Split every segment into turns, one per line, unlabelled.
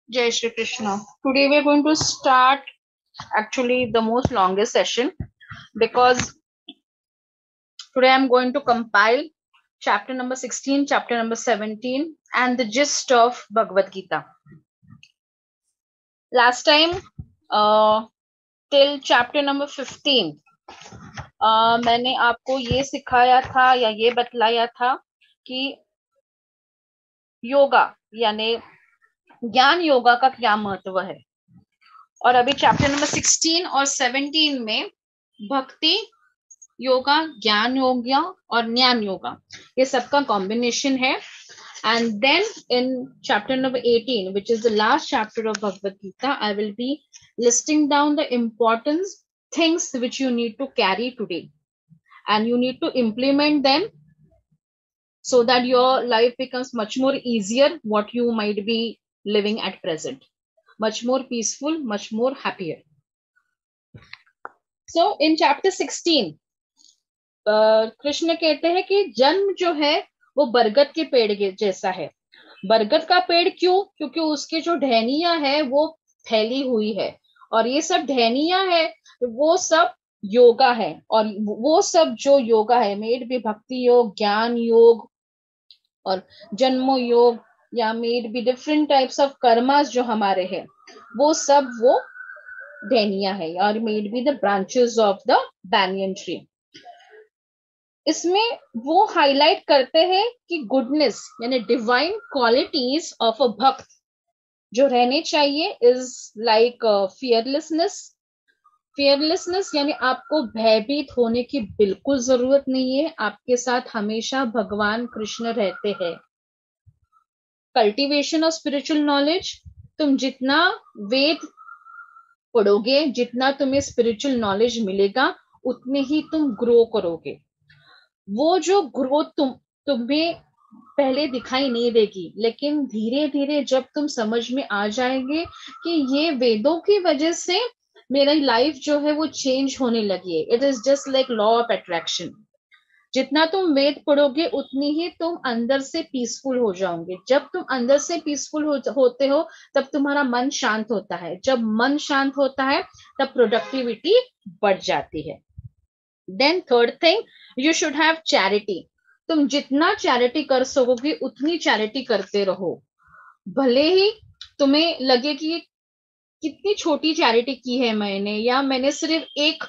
Jai Shri Krishna. Today we are going to start actually the most longest session because today I'm going to compile chapter number 16, chapter number 17 and the gist of Bhagavad Gita. Last time till chapter number 15 मैंने आपको ये सिखाया था या ये बतलाया था कि योगा यानी ज्ञान योगा का क्या महत्व है और अभी चैप्टर नंबर 16 और 17 में भक्ति योगा, ज्ञान योगा और ज्ञान योगा ये सबका कॉम्बिनेशन है. And then in chapter number 18, which is the last chapter of Bhagavad Gita, I will be listing down the important things which you need to carry today and you need to implement them so that your life becomes much more easier what you might be living at present, much more peaceful, much more happier. So in chapter 16 Krishna कहते हैं कि जन्म जो है वो बरगद के पेड़ जैसा है. बरगद का पेड़ क्यों? क्योंकि उसकी जो टहनियां है वो फैली हुई है और ये सब टहनियां है वो सब योगा है और वो सब जो योगा है मेड भी भक्ति योग, ज्ञान योग और जन्मो योग या मेड भी डिफरेंट टाइप्स ऑफ कर्मास जो हमारे हैं वो सब वो टहनियां है और मेड भी the branches of the banyan tree. इसमें वो हाईलाइट करते हैं कि गुडनेस यानी डिवाइन क्वालिटीज ऑफ अ भक्त जो रहने चाहिए इज लाइक फियरलेसनेस. फियरलेसनेस यानी आपको भयभीत होने की बिल्कुल जरूरत नहीं है, आपके साथ हमेशा भगवान कृष्ण रहते हैं. कल्टीवेशन ऑफ स्पिरिचुअल नॉलेज, तुम जितना वेद पढ़ोगे जितना तुम्हें स्पिरिचुअल नॉलेज मिलेगा उतने ही तुम ग्रो करोगे. वो जो ग्रोथ तुम्हें पहले दिखाई नहीं देगी लेकिन धीरे धीरे जब तुम समझ में आ जाएंगे कि ये वेदों की वजह से मेरी लाइफ जो है वो चेंज होने लगी है. It is just like law of attraction. जितना तुम वेद पढ़ोगे उतनी ही तुम अंदर से पीसफुल हो जाओगे. जब तुम अंदर से पीसफुल होते हो तब तुम्हारा मन शांत होता है. जब मन शांत होता है तब प्रोडक्टिविटी बढ़ जाती है. Then third thing, you should have charity. तुम जितना चैरिटी कर सकोगे उतनी चैरिटी करते रहो. भले ही तुम्हें लगे कि कितनी छोटी चैरिटी की है मैंने या मैंने सिर्फ एक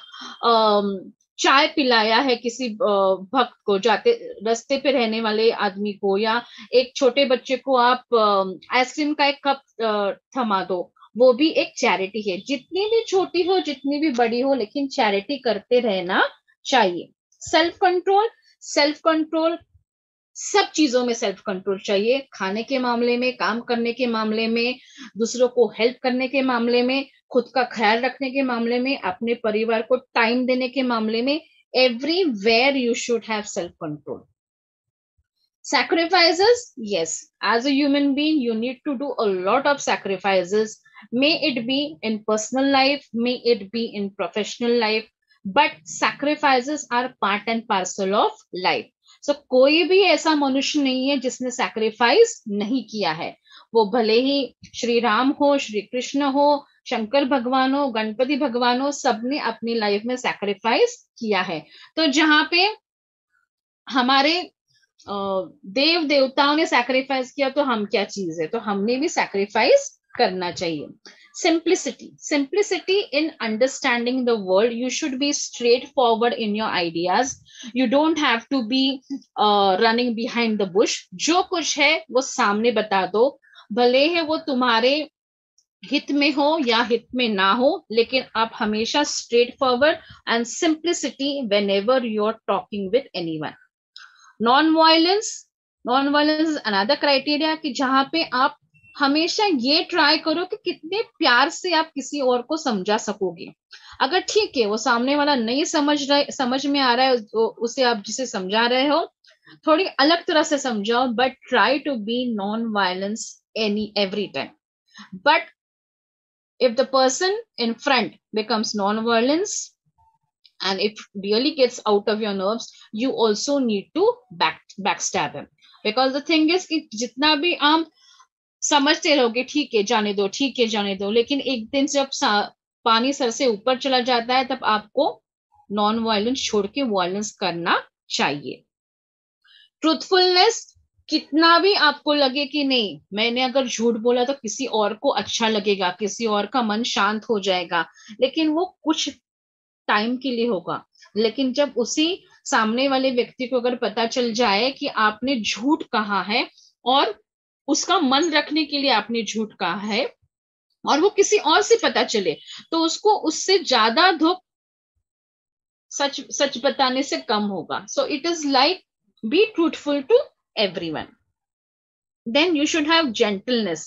चाय पिलाया है किसी भक्त को, जाते रास्ते पे रहने वाले आदमी को, या एक छोटे बच्चे को आप आइसक्रीम का एक कप थमा दो, वो भी एक चैरिटी है. जितनी भी छोटी हो जितनी भी बड़ी हो लेकिन चैरिटी करते रहना चाहिए. सेल्फ कंट्रोल, सेल्फ कंट्रोल सब चीजों में सेल्फ कंट्रोल चाहिए. खाने के मामले में, काम करने के मामले में, दूसरों को हेल्प करने के मामले में, खुद का ख्याल रखने के मामले में, अपने परिवार को टाइम देने के मामले में, everywhere you should have self control. Sacrifices, yes, as a human being you need to do a lot of sacrifices, may it be in personal life, may it be in professional life, but sacrifices are part and parcel of life. So कोई भी ऐसा मनुष्य नहीं है जिसने sacrifice नहीं किया है. वो भले ही श्री राम हो, श्री कृष्ण हो, शंकर भगवान हो, गणपति भगवान हो, सबने अपनी लाइफ में सैक्रिफाइस किया है. तो जहां पे हमारे देव देवताओं ने सैक्रिफाइस किया तो हम क्या चीज है, तो हमने भी सैक्रिफाइस करना चाहिए. Simplicity, simplicity in understanding the world. You should be straight forward in your ideas. You don't have to be running behind the bush. जो कुछ है वो सामने बता दो, भले है वो तुम्हारे हित में हो या हित में ना हो, लेकिन आप हमेशा straight forward and simplicity when ever you are talking with anyone. Non violence, non violence is another criteria कि जहां पे आप हमेशा ये ट्राई करो कि कितने प्यार से आप किसी और को समझा सकोगे. अगर ठीक है वो सामने वाला नहीं समझ में आ रहा है तो उसे आप जिसे समझा रहे हो थोड़ी अलग तरह से समझाओ, but try to be non violence every time. But if the person in front becomes non-violence and it really gets out of your nerves, you also need to backstab him. Because the thing is कि जितना भी आप समझते रहोगे ठीक है जाने दो, ठीक है जाने दो, लेकिन एक दिन जब पानी सर से ऊपर चला जाता है तब आपको नॉन वायलेंस छोड़ के वायलेंस करना चाहिए। ट्रूथफुलनेस, कितना भी आपको लगे कि नहीं मैंने अगर झूठ बोला तो किसी और को अच्छा लगेगा, किसी और का मन शांत हो जाएगा, लेकिन वो कुछ टाइम के लिए होगा। लेकिन जब उसी सामने वाले व्यक्ति को अगर पता चल जाए कि आपने झूठ कहा है और उसका मन रखने के लिए आपने झूठ कहा है, और वो किसी और से पता चले, तो उसको उससे ज्यादा दुख सच सच बताने से कम होगा। So it is like be truthful to everyone. Then you should have gentleness.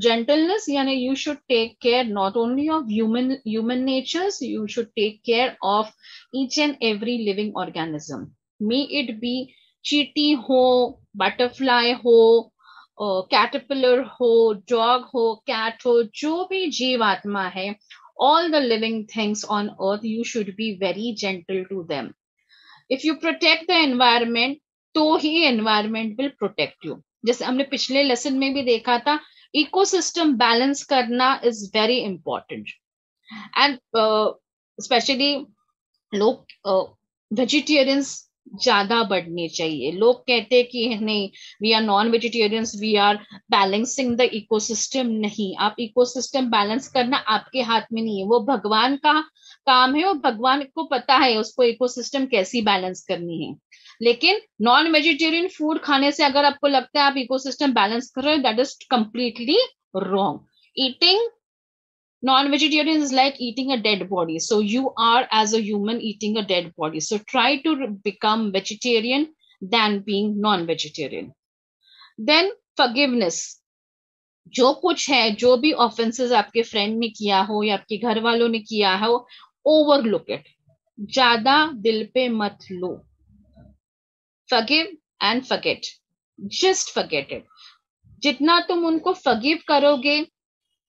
Gentleness yani you should take care not only of human natures, you should take care of each and every living organism. May it be चींटी हो, butterfly हो, caterpillar हो, dog हो, cat हो, जो भी जीवात्मा है, all the living things on earth, you should be very gentle to them. If you protect the environment, तो ही environment will protect you. जैसे हमने पिछले लेसन में भी देखा था, इकोसिस्टम बैलेंस करना is very important. And especially लोग वेजिटेरियंस ज्यादा बढ़ने चाहिए। लोग कहते हैं कि नहीं we are non vegetarians, we are balancing the ecosystem. नहीं, आप इकोसिस्टम बैलेंस करना आपके हाथ में नहीं है, वो भगवान का काम है, और भगवान को पता है उसको इकोसिस्टम कैसी बैलेंस करनी है। लेकिन नॉन वेजिटेरियन फूड खाने से अगर आपको लगता है आप इकोसिस्टम बैलेंस कर रहे हो, that is completely wrong. Eating non-vegetarian is like eating a dead body. So you are as a human eating a dead body. So try to become vegetarian than being non-vegetarian. Then forgiveness. जो कुछ है, जो भी offences आपके friend ने किया हो या आपके घर वालों ने किया हो, ओवरलुक इट, ज्यादा दिल पे मत लो। Forgive and forget, just forget it. जितना तुम उनको फॉरगिव करोगे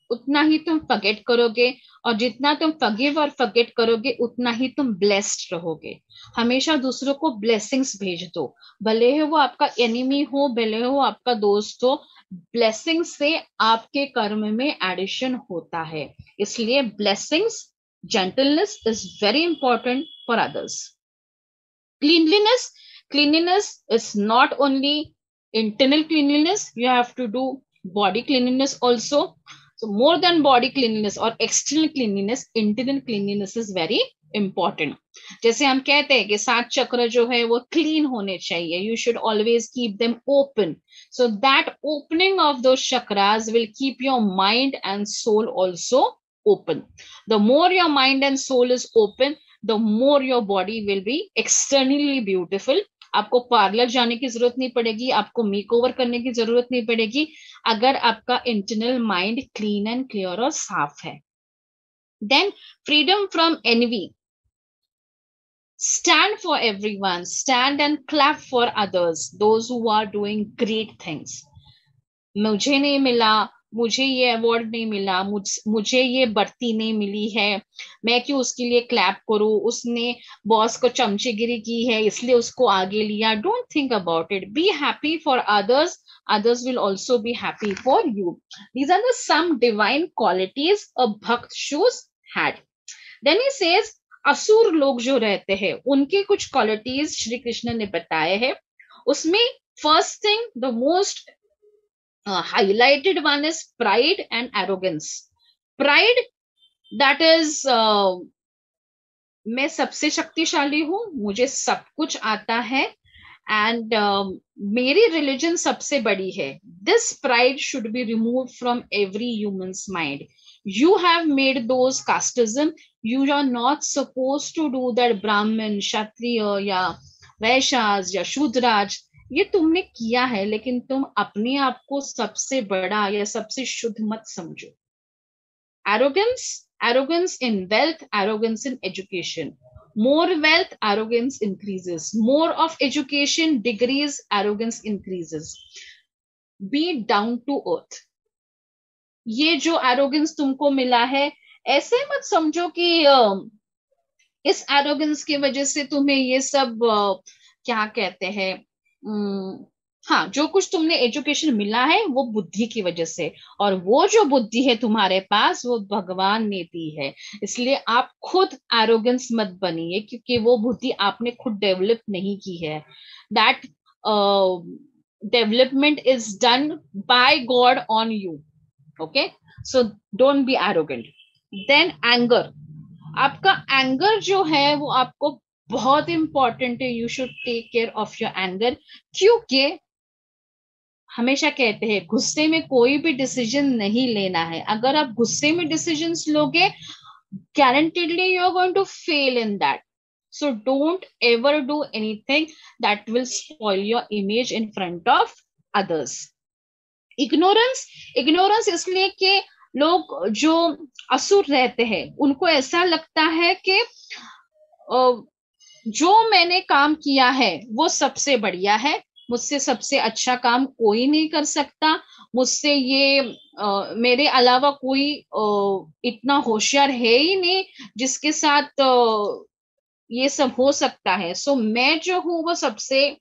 उतना ही तुम फॉरगेट करोगे, और जितना तुम फॉरगिव और फॉरगेट करोगे उतना ही तुम ब्लेस्ड रहोगे। हमेशा दूसरों को ब्लेसिंग्स भेज दो, भले ही वो आपका एनिमी हो, भले हो आपका दोस्त हो। ब्लेसिंग से आपके कर्म में एडिशन होता है, इसलिए blessings, gentleness is very important for others. Cleanliness, cleanliness is not only internal cleanliness, you have to do body cleanliness also. So more than body cleanliness or external cleanliness, internal cleanliness is very important. जैसे हम कहते हैं कि 7 चक्र जो है वो clean होने चाहिए, you should always keep them open. So that opening of those chakras will keep your mind and soul also open. The more your mind and soul is open, the more your body will be externally beautiful. आपको parlour जाने की जरूरत नहीं पड़ेगी, आपको makeover करने की जरूरत नहीं पड़ेगी, अगर आपका internal mind clean and clear और साफ है। Then freedom from envy, stand for everyone, stand and clap for others, those who are doing great things. मुझे नहीं मिला, मुझे ये अवार्ड नहीं मिला, मुझे ये बढ़ती नहीं मिली है, मैं क्यों उसके लिए क्लैप करूं, उसने बॉस को चमचेगिरी की है इसलिए उसको आगे लिया। Don't think about it, be happy for others, others will also be happy for you. These are the some divine qualities a bhakt shows had. Then he says असुर लोग जो रहते हैं उनके कुछ क्वालिटीज श्री कृष्ण ने बताए हैं। उसमें first thing, the most highlighted one is pride and arrogance. Pride, that is मैं सबसे शक्तिशाली हूं, मुझे सब कुछ आता है, एंड मेरी रिलीजन सबसे बड़ी है। This pride should be remove from every humans mind. You have made those casteism, you are not suppose to do that. Brahmin, Kshatriya या वैश्यास या शूद्राज, ये तुमने किया है, लेकिन तुम अपने आप को सबसे बड़ा या सबसे शुद्ध मत समझो। Arrogance, arrogance in wealth, arrogance in education. More wealth, arrogance increases. More of education, degrees, arrogance increases. Be down to earth. ये जो arrogance तुमको मिला है, ऐसे मत समझो कि इस arrogance की वजह से तुम्हें ये सब क्या कहते हैं, हाँ, जो कुछ तुमने एजुकेशन मिला है वो बुद्धि की वजह से, और वो जो बुद्धि है तुम्हारे पास वो भगवान ने दी है। इसलिए आप खुद एरोगेंस मत बनिए, क्योंकि वो बुद्धि आपने खुद डेवलप नहीं की है। That development is done by God on you. Okay, so don't be arrogant. Then anger, आपका एंगर जो है वो आपको बहुत इंपॉर्टेंट है। You should take care of your anger, क्योंकि हमेशा कहते हैं गुस्से में कोई भी डिसीजन नहीं लेना है। अगर आप गुस्से में डिसीजंस लोगे, guaranteedly you're going to fail in that. So don't ever do anything that will spoil your image in front of others. Ignorance, ignorance इसलिए कि लोग जो असुर रहते हैं उनको ऐसा लगता है कि जो मैंने काम किया है वो सबसे बढ़िया है, मुझसे सबसे अच्छा काम कोई नहीं कर सकता, मुझसे ये मेरे अलावा कोई इतना होशियार है ही नहीं जिसके साथ ये सब हो सकता है। सो मैं जो हूं वो सबसे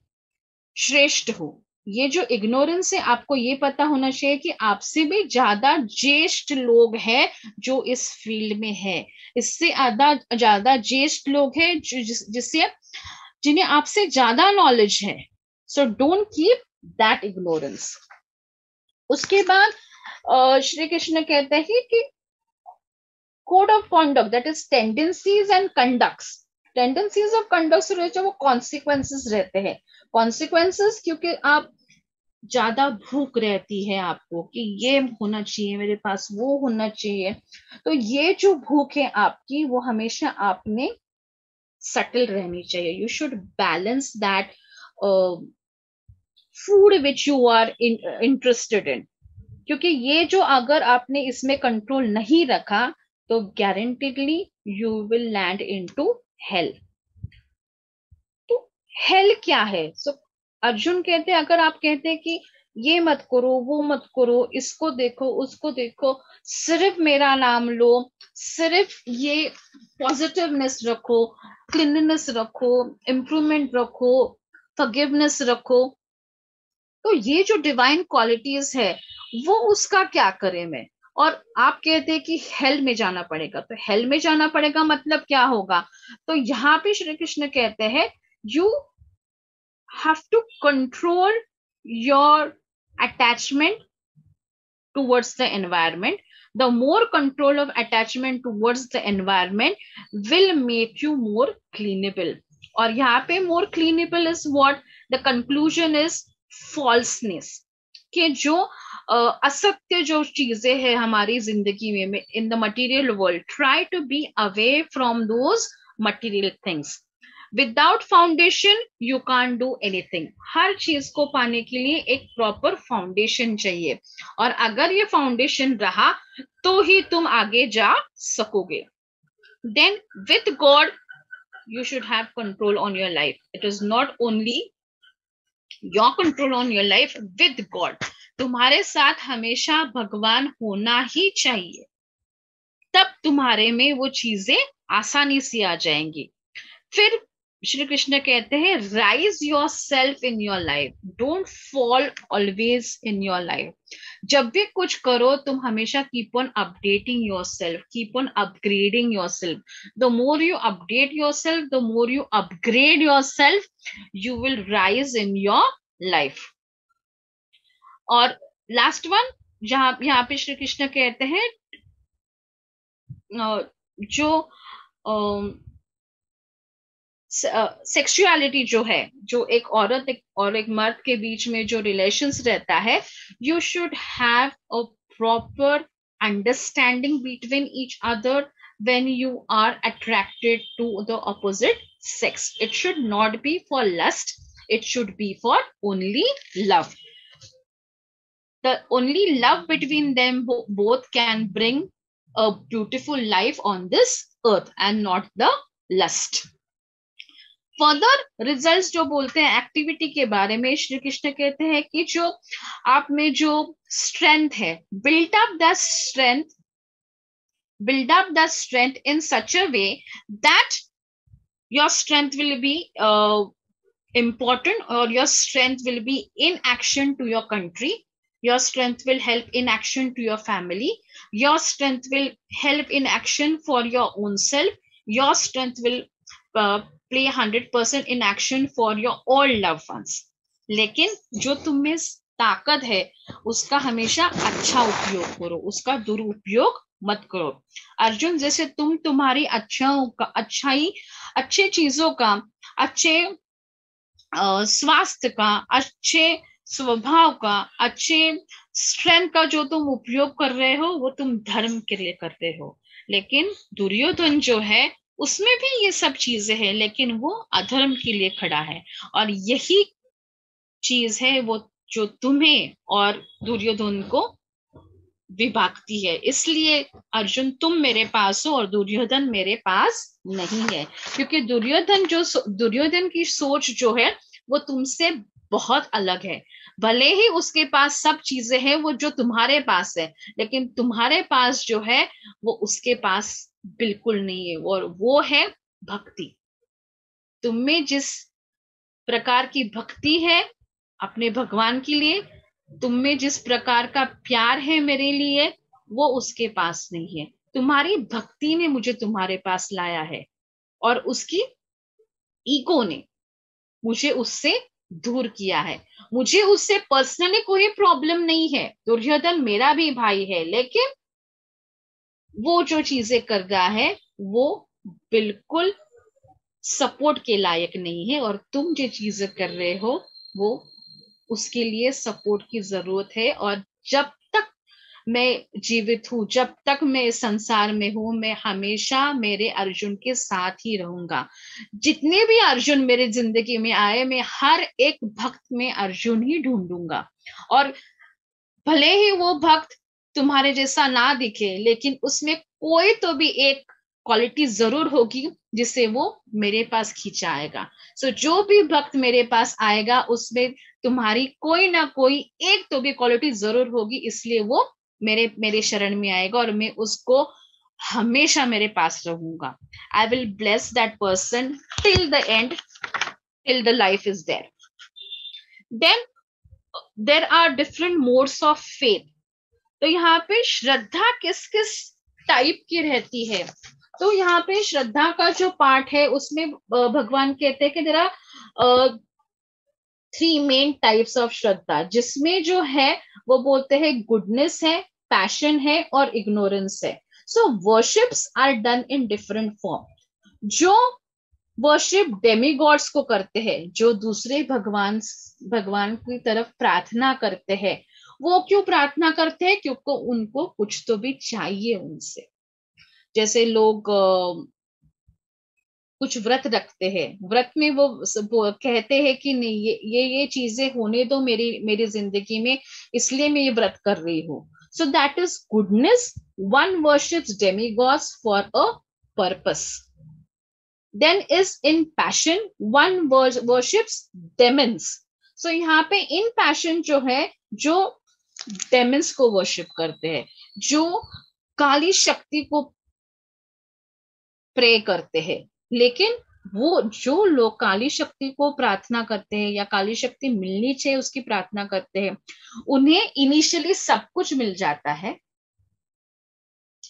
श्रेष्ठ हूँ। ये जो इग्नोरेंस है, आपको ये पता होना चाहिए कि आपसे भी ज्यादा ज्येष्ठ लोग हैं जो इस फील्ड में है। इससे आधा ज्यादा ज्येष्ठ लोग हैं जिससे जिन्हें आपसे ज्यादा नॉलेज है। So don't keep that ignorance. उसके बाद श्री कृष्ण कहते हैं कि code of conduct, that is tendencies and conducts. Tendencies of conducts रहते हैं वो कॉन्सिक्वेंसेस रहते हैं। कॉन्सिक्वेंसेस क्योंकि आप ज्यादा भूख रहती है आपको कि ये होना चाहिए मेरे पास, वो होना चाहिए, तो ये जो भूख है आपकी वो हमेशा आपने सटल रहनी चाहिए। You should balance that food which you are interested in, क्योंकि ये जो अगर आपने इसमें कंट्रोल नहीं रखा तो guaranteedly you will land into hell. तो हेल क्या है? सो अर्जुन कहते हैं, अगर आप कहते हैं कि ये मत करो, वो मत करो, इसको देखो, उसको देखो, सिर्फ मेरा नाम लो, सिर्फ ये पॉजिटिवनेस रखो, क्लीनलीनेस रखो, इम्प्रूवमेंट रखो, फॉरगिवनेस रखो, तो ये जो डिवाइन क्वालिटीज है वो उसका क्या करें मैं? और आप कहते हैं कि हेल में जाना पड़ेगा, तो हेल में जाना पड़ेगा मतलब क्या होगा? तो यहाँ पे श्री कृष्ण कहते हैं you have to control your attachment towards the environment. The more control of attachment towards the environment will make you more cleanable. और यहाँ पे more cleanable is what the conclusion is falseness, कि जो असत्य जो चीजें हैं हमारी जिंदगी में in the material world, try to be away from those material things. Without foundation you can't do anything. हर चीज को पाने के लिए एक प्रॉपर फाउंडेशन चाहिए, और अगर ये फाउंडेशन रहा तो ही तुम आगे जा सकोगे। Then with God you should have control on your life. It is not only your control on your life, with God. तुम्हारे साथ हमेशा भगवान होना ही चाहिए, तब तुम्हारे में वो चीजें आसानी से आ जाएंगी। फिर श्री कृष्ण कहते हैं rise your self in your life, don't fall always in your life. जब भी कुछ करो तुम हमेशा keep on updating your self, keep on upgrading your self. The more you update your self, the more you upgrade your self, you will rise in your life. और last one, जहां यहाँ पे श्री कृष्ण कहते हैं जो सेक्सुअलिटी जो है, जो एक औरत और एक मर्द के बीच में जो रिलेशंस रहता है, you should have a proper understanding between each other when you are attracted to the opposite sex. It should not be for lust, it should be for only love. The only love between them both can bring a beautiful life on this earth and not the lust. Further results जो बोलते हैं activity के बारे में, श्री कृष्ण कहते हैं कि जो आप में जो स्ट्रेंथ है, build up the strength, build up the strength in such a way that your strength will be important, or your strength will be in action to your country. Your strength will help in action to your family. Your strength will help in action for your own self. Your strength will play 100% in action for your all loved ones. लेकिन जो तुम में ताकत है उसका हमेशा अच्छा उपयोग करो, उसका दुरुपयोग मत करो। अर्जुन, जैसे तुम तुम्हारी अच्छाई, अच्छे चीजों का, अच्छे स्वास्थ्य का, अच्छे स्वभाव का, अच्छे स्ट्रेंथ का जो तुम उपयोग कर रहे हो वो तुम धर्म के लिए करते हो। लेकिन दुर्योधन जो है उसमें भी ये सब चीजें हैं, लेकिन वो अधर्म के लिए खड़ा है। और यही चीज है वो जो तुम्हें और दुर्योधन को विभागती है। इसलिए अर्जुन तुम मेरे पास हो और दुर्योधन मेरे पास नहीं है, क्योंकि दुर्योधन की सोच जो है वो तुमसे बहुत अलग है। भले ही उसके पास सब चीजें हैं वो जो तुम्हारे पास है, लेकिन तुम्हारे पास जो है वो उसके पास बिल्कुल नहीं है, और वो है भक्ति। तुम्हें जिस प्रकार की भक्ति है अपने भगवान के लिए, तुम्हें जिस प्रकार का प्यार है मेरे लिए, वो उसके पास नहीं है। तुम्हारी भक्ति ने मुझे तुम्हारे पास लाया है, और उसकी ईगो ने मुझे उससे दूर किया है। मुझे उससे पर्सनली कोई प्रॉब्लम नहीं है, दुर्योधन मेरा भी भाई है, लेकिन वो जो चीजें कर रहा है वो बिल्कुल सपोर्ट के लायक नहीं है, और तुम जो चीजें कर रहे हो वो उसके लिए सपोर्ट की जरूरत है। और जब तक मैं जीवित हूं, जब तक मैं इस संसार में हूं, मैं हमेशा मेरे अर्जुन के साथ ही रहूंगा। जितने भी अर्जुन मेरे जिंदगी में आए, मैं हर एक भक्त में अर्जुन ही ढूंढूंगा। और भले ही वो भक्त तुम्हारे जैसा ना दिखे, लेकिन उसमें कोई तो भी एक क्वालिटी जरूर होगी जिसे वो मेरे पास खींचाएगा। सो जो भी भक्त मेरे पास आएगा उसमें तुम्हारी कोई ना कोई एक तो भी क्वालिटी जरूर होगी, इसलिए वो मेरे शरण में आएगा और मैं उसको हमेशा मेरे पास रहूंगा। I will bless that person till the end, till the life is there. Then there are different modes of faith. तो यहाँ पे श्रद्धा किस किस टाइप की रहती है? तो यहाँ पे श्रद्धा का जो पार्ट है उसमें भगवान कहते हैं कि there are 3 main types of श्रद्धा, जिसमें जो है वो बोलते हैं गुडनेस है, पैशन है और इग्नोरेंस है। So worships are done in different form. जो वर्शिप डेमीगॉड्स को करते हैं, जो दूसरे भगवान की तरफ प्रार्थना करते हैं, वो क्यों प्रार्थना करते हैं? क्योंकि उनको कुछ तो भी चाहिए उनसे। जैसे लोग कुछ व्रत रखते हैं, व्रत में वो कहते हैं कि नहीं, ये चीजें होने दो मेरी जिंदगी में, इसलिए मैं ये व्रत कर रही हूँ। So that is goodness. One worships demigods for a purpose. Then is in passion, one worships demons. So यहाँ पे in passion जो है, जो demons को worship करते हैं, जो काली शक्ति को प्रे करते हैं। लेकिन वो जो लोग काली शक्ति को प्रार्थना करते हैं या काली शक्ति मिलनी चाहिए उसकी प्रार्थना करते हैं, उन्हें इनिशियली सब कुछ मिल जाता है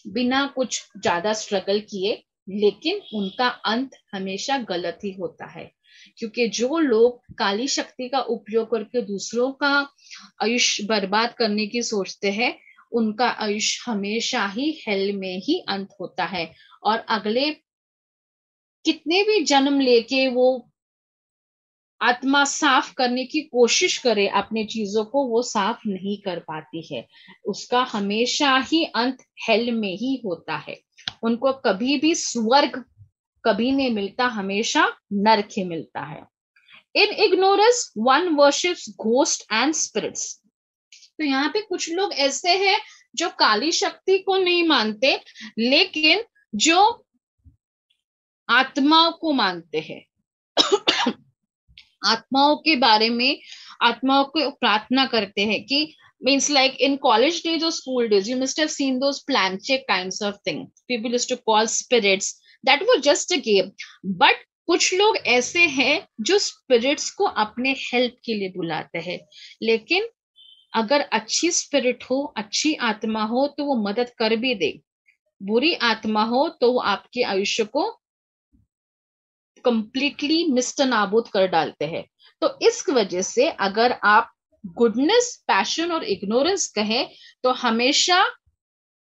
बिना कुछ ज्यादा स्ट्रगल किए, लेकिन उनका अंत हमेशा गलत ही होता है। क्योंकि जो लोग काली शक्ति का उपयोग करके दूसरों का आयुष्य बर्बाद करने की सोचते हैं, उनका आयुष्य हमेशा ही हेल में ही अंत होता है, और अगले कितने भी जन्म लेके वो आत्मा साफ करने की कोशिश करे अपने चीजों को, वो साफ नहीं कर पाती है। उसका हमेशा ही अंत हेल में ही होता है। उनको कभी भी स्वर्ग कभी नहीं मिलता, हमेशा नरक ही मिलता है। In ignorance one worships ghost and spirits. तो यहाँ पे कुछ लोग ऐसे हैं जो काली शक्ति को नहीं मानते, लेकिन जो आत्माओं को मानते हैं। आत्माओं के बारे में, आत्माओं को प्रार्थना करते हैं कि means like in college days or school days you must have seen those planche kinds of thing people used to call spirits, that was just a game, but कुछ लोग ऐसे हैं जो स्पिरिट्स को अपने हेल्प के लिए बुलाते हैं, लेकिन अगर अच्छी स्पिरिट हो, अच्छी आत्मा हो तो वो मदद कर भी दे, बुरी आत्मा हो तो वो आपके आयुष्य को कंप्लीटली निस्त नाबूद कर डालते हैं। तो इस वजह से अगर आप गुडनेस, पैशन और इग्नोरेंस कहें तो हमेशा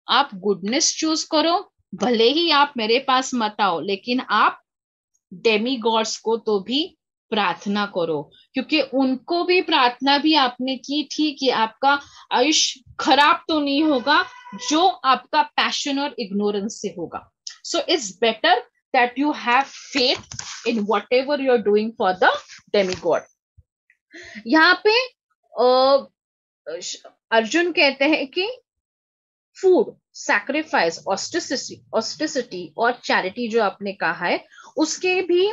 आप गुडनेस चूज करो। भले ही आप मेरे पास मत आओ, लेकिन आप डेमी गॉड्स को तो भी प्रार्थना करो, क्योंकि उनको भी प्रार्थना भी आपने की थी कि आपका आयुष्य खराब तो नहीं होगा जो आपका पैशन और इग्नोरेंस से होगा। So it's better that you have faith in what ever you are doing for the demi God. यहाँ पे अर्जुन कहते हैं कि फूड, सैक्रिफाइस, ऑस्टिसिटी और चैरिटी जो आपने कहा है, उसके भी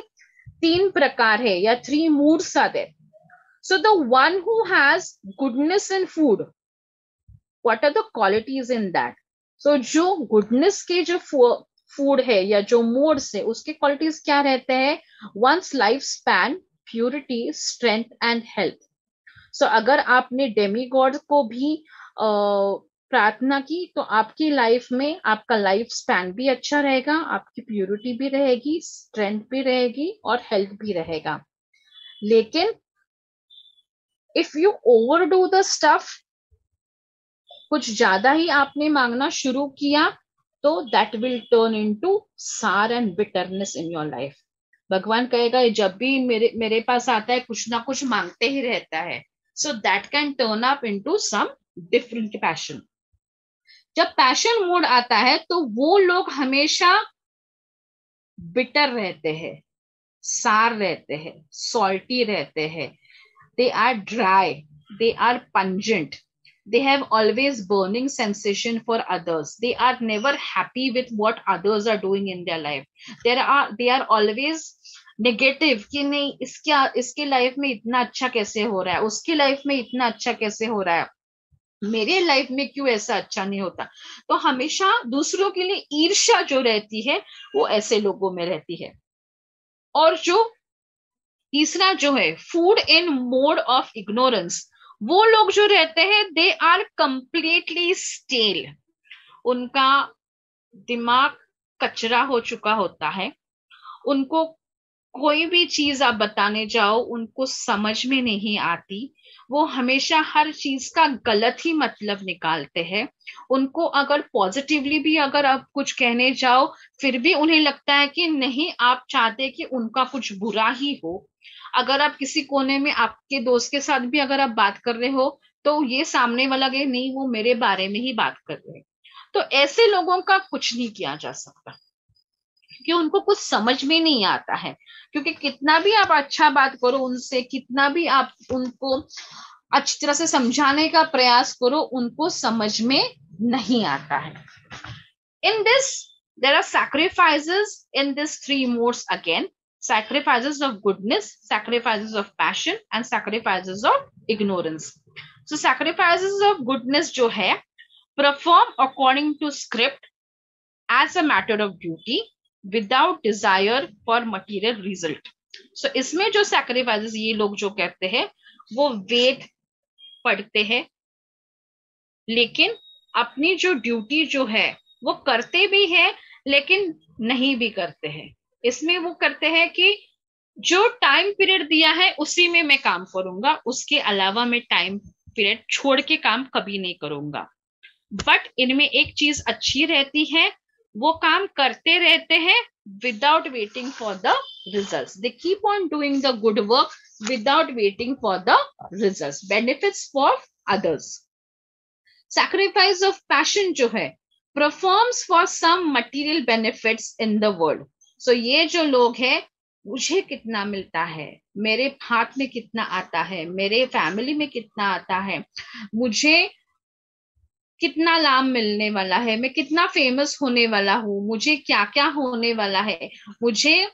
तीन प्रकार है या three moods are there. So the one who has goodness in food, what are the qualities in that? So जो गुडनेस के जो फूड है या जो मूड्स है, उसके क्वालिटीज क्या रहते हैं? One's life span, purity, strength and health. So अगर आपने डेमी गॉड को भी प्रार्थना की तो आपकी लाइफ में आपका लाइफ स्पैन भी अच्छा रहेगा, आपकी प्यूरिटी भी रहेगी, स्ट्रेंथ भी रहेगी और हेल्थ भी रहेगा। लेकिन if you overdo the stuff, कुछ ज्यादा ही आपने मांगना शुरू किया, तो दैट विल टर्न इनटू सार and bitterness in your life. भगवान कहेगा जब भी मेरे पास आता है कुछ ना कुछ मांगते ही रहता है, so that can turn up into some different passion. जब पैशन मूड आता है तो वो लोग हमेशा बिटर रहते हैं, सार रहते हैं, सॉल्टी रहते हैं, they are dry, they are pungent, they have always burning sensation for others, they are never happy with what others are doing in their life, they are always negative कि नहीं इसके लाइफ में इतना अच्छा कैसे हो रहा है, उसकी लाइफ में इतना अच्छा कैसे हो रहा है, मेरे लाइफ में क्यों ऐसा अच्छा नहीं होता। तो हमेशा दूसरों के लिए ईर्ष्या जो रहती है वो ऐसे लोगों में रहती है। और जो तीसरा जो है food in mode of ignorance, वो लोग जो रहते हैं दे आर कंप्लीटली स्टेल, उनका दिमाग कचरा हो चुका होता है, उनको कोई भी चीज आप बताने जाओ उनको समझ में नहीं आती, वो हमेशा हर चीज का गलत ही मतलब निकालते हैं। उनको अगर पॉजिटिवली भी अगर आप कुछ कहने जाओ फिर भी उन्हें लगता है कि नहीं, आप चाहते कि उनका कुछ बुरा ही हो। अगर आप किसी कोने में आपके दोस्त के साथ भी अगर आप बात कर रहे हो तो ये सामने वाला के नहीं, वो मेरे बारे में ही बात कर रहे हैं। तो ऐसे लोगों का कुछ नहीं किया जा सकता क्योंकि उनको कुछ समझ में नहीं आता है, क्योंकि कितना भी आप अच्छा बात करो उनसे, कितना भी आप उनको अच्छी तरह से समझाने का प्रयास करो, उनको समझ में नहीं आता है। In this there are sacrifices in these three modes again: sacrifices of goodness, sacrifices of passion and sacrifices of ignorance. So sacrifices of goodness जो है, perform according to script as a matter of duty without desire for material result. So इसमें जो sacrifices ये लोग जो कहते हैं वो वेद पढ़ते हैं, लेकिन अपनी जो ड्यूटी जो है वो करते भी है लेकिन नहीं भी करते हैं। इसमें वो करते हैं कि जो टाइम पीरियड दिया है उसी में मैं काम करूंगा, उसके अलावा मैं टाइम पीरियड छोड़ के काम कभी नहीं करूंगा। बट इनमें एक चीज अच्छी रहती है, वो काम करते रहते हैं without waiting for the results. They keep on doing the good work without waiting for the results, benefits for others. Sacrifice of passion जो है, performs for some material benefits in the world. So ये जो लोग हैं, मुझे कितना मिलता है, मेरे हाथ में कितना आता है, मेरे फैमिली में कितना आता है, मुझे कितना लाभ मिलने वाला है, मैं कितना फेमस होने वाला हूँ, मुझे क्या क्या होने वाला है, मुझे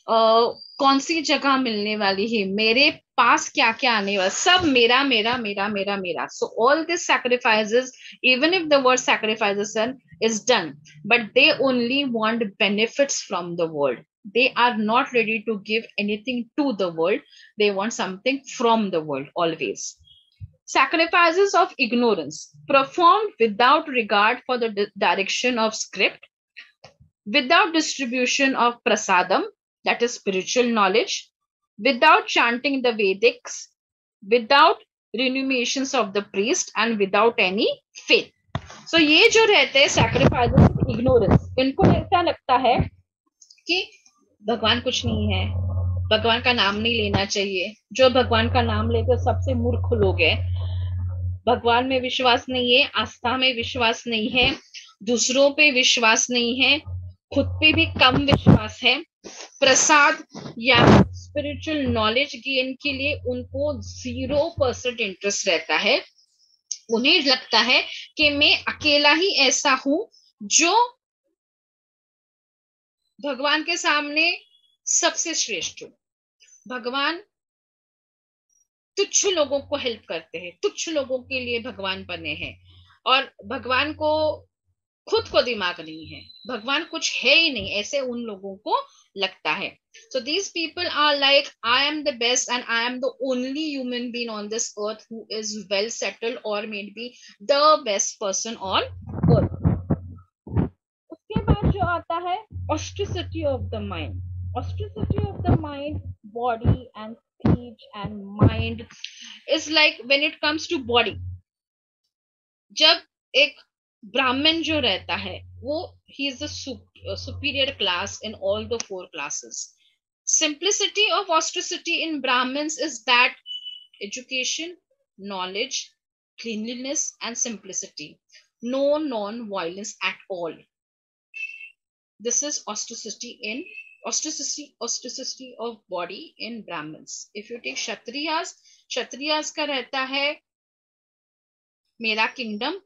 कौन सी जगह मिलने वाली है, मेरे पास क्या क्या आने वाला, सब मेरा मेरा मेरा मेरा मेरा। So all this sacrifices, even if the word sacrifices is done, but they only want benefits from the world, They are not ready to give anything to the world. They want something from the world always. Sacrifices of ignorance, performed without regard for the direction of script, without distribution of prasadam, that is spiritual knowledge, without chanting the Vedics, without renunciations of the priest, and without any faith. So ये जो रहते हैं sacrifices of ignorance, इनको ऐसा लगता है कि भगवान कुछ नहीं है, भगवान का नाम नहीं लेना चाहिए, जो भगवान का नाम लेकर सबसे मूर्ख लोग हैं, भगवान में विश्वास नहीं है, आस्था में विश्वास नहीं है, दूसरों पे विश्वास नहीं है, खुद पे भी कम विश्वास है, प्रसाद या स्पिरिचुअल नॉलेज गेन के लिए उनको 0% इंटरेस्ट रहता है। उन्हें लगता है कि मैं अकेला ही ऐसा हूं जो भगवान के सामने सबसे श्रेष्ठ हूं। भगवान तुच्छ लोगों को हेल्प करते हैं, तुच्छ लोगों के लिए भगवान बने हैं, और भगवान को खुद को दिमाग नहीं है, भगवान कुछ है ही नहीं, ऐसे उन लोगों को लगता है। So these people are like, I am the best and I am the only human being on this earth who is well settled or maybe the best person on earth. उसके बाद जो आता है ostracity of the mind. Ostracity of the mind, body and speech and mind is like when it comes to body. जब एक ब्राह्मण जो रहता है वो he is the superior class in all the 4 classes. Simplicity of ostracity in Brahmins is that education, knowledge, cleanliness and simplicity. No non-violence at all. This is ostracity of body in Brahmins. If you take Kshatriyas का रहता है मेरा kingdom,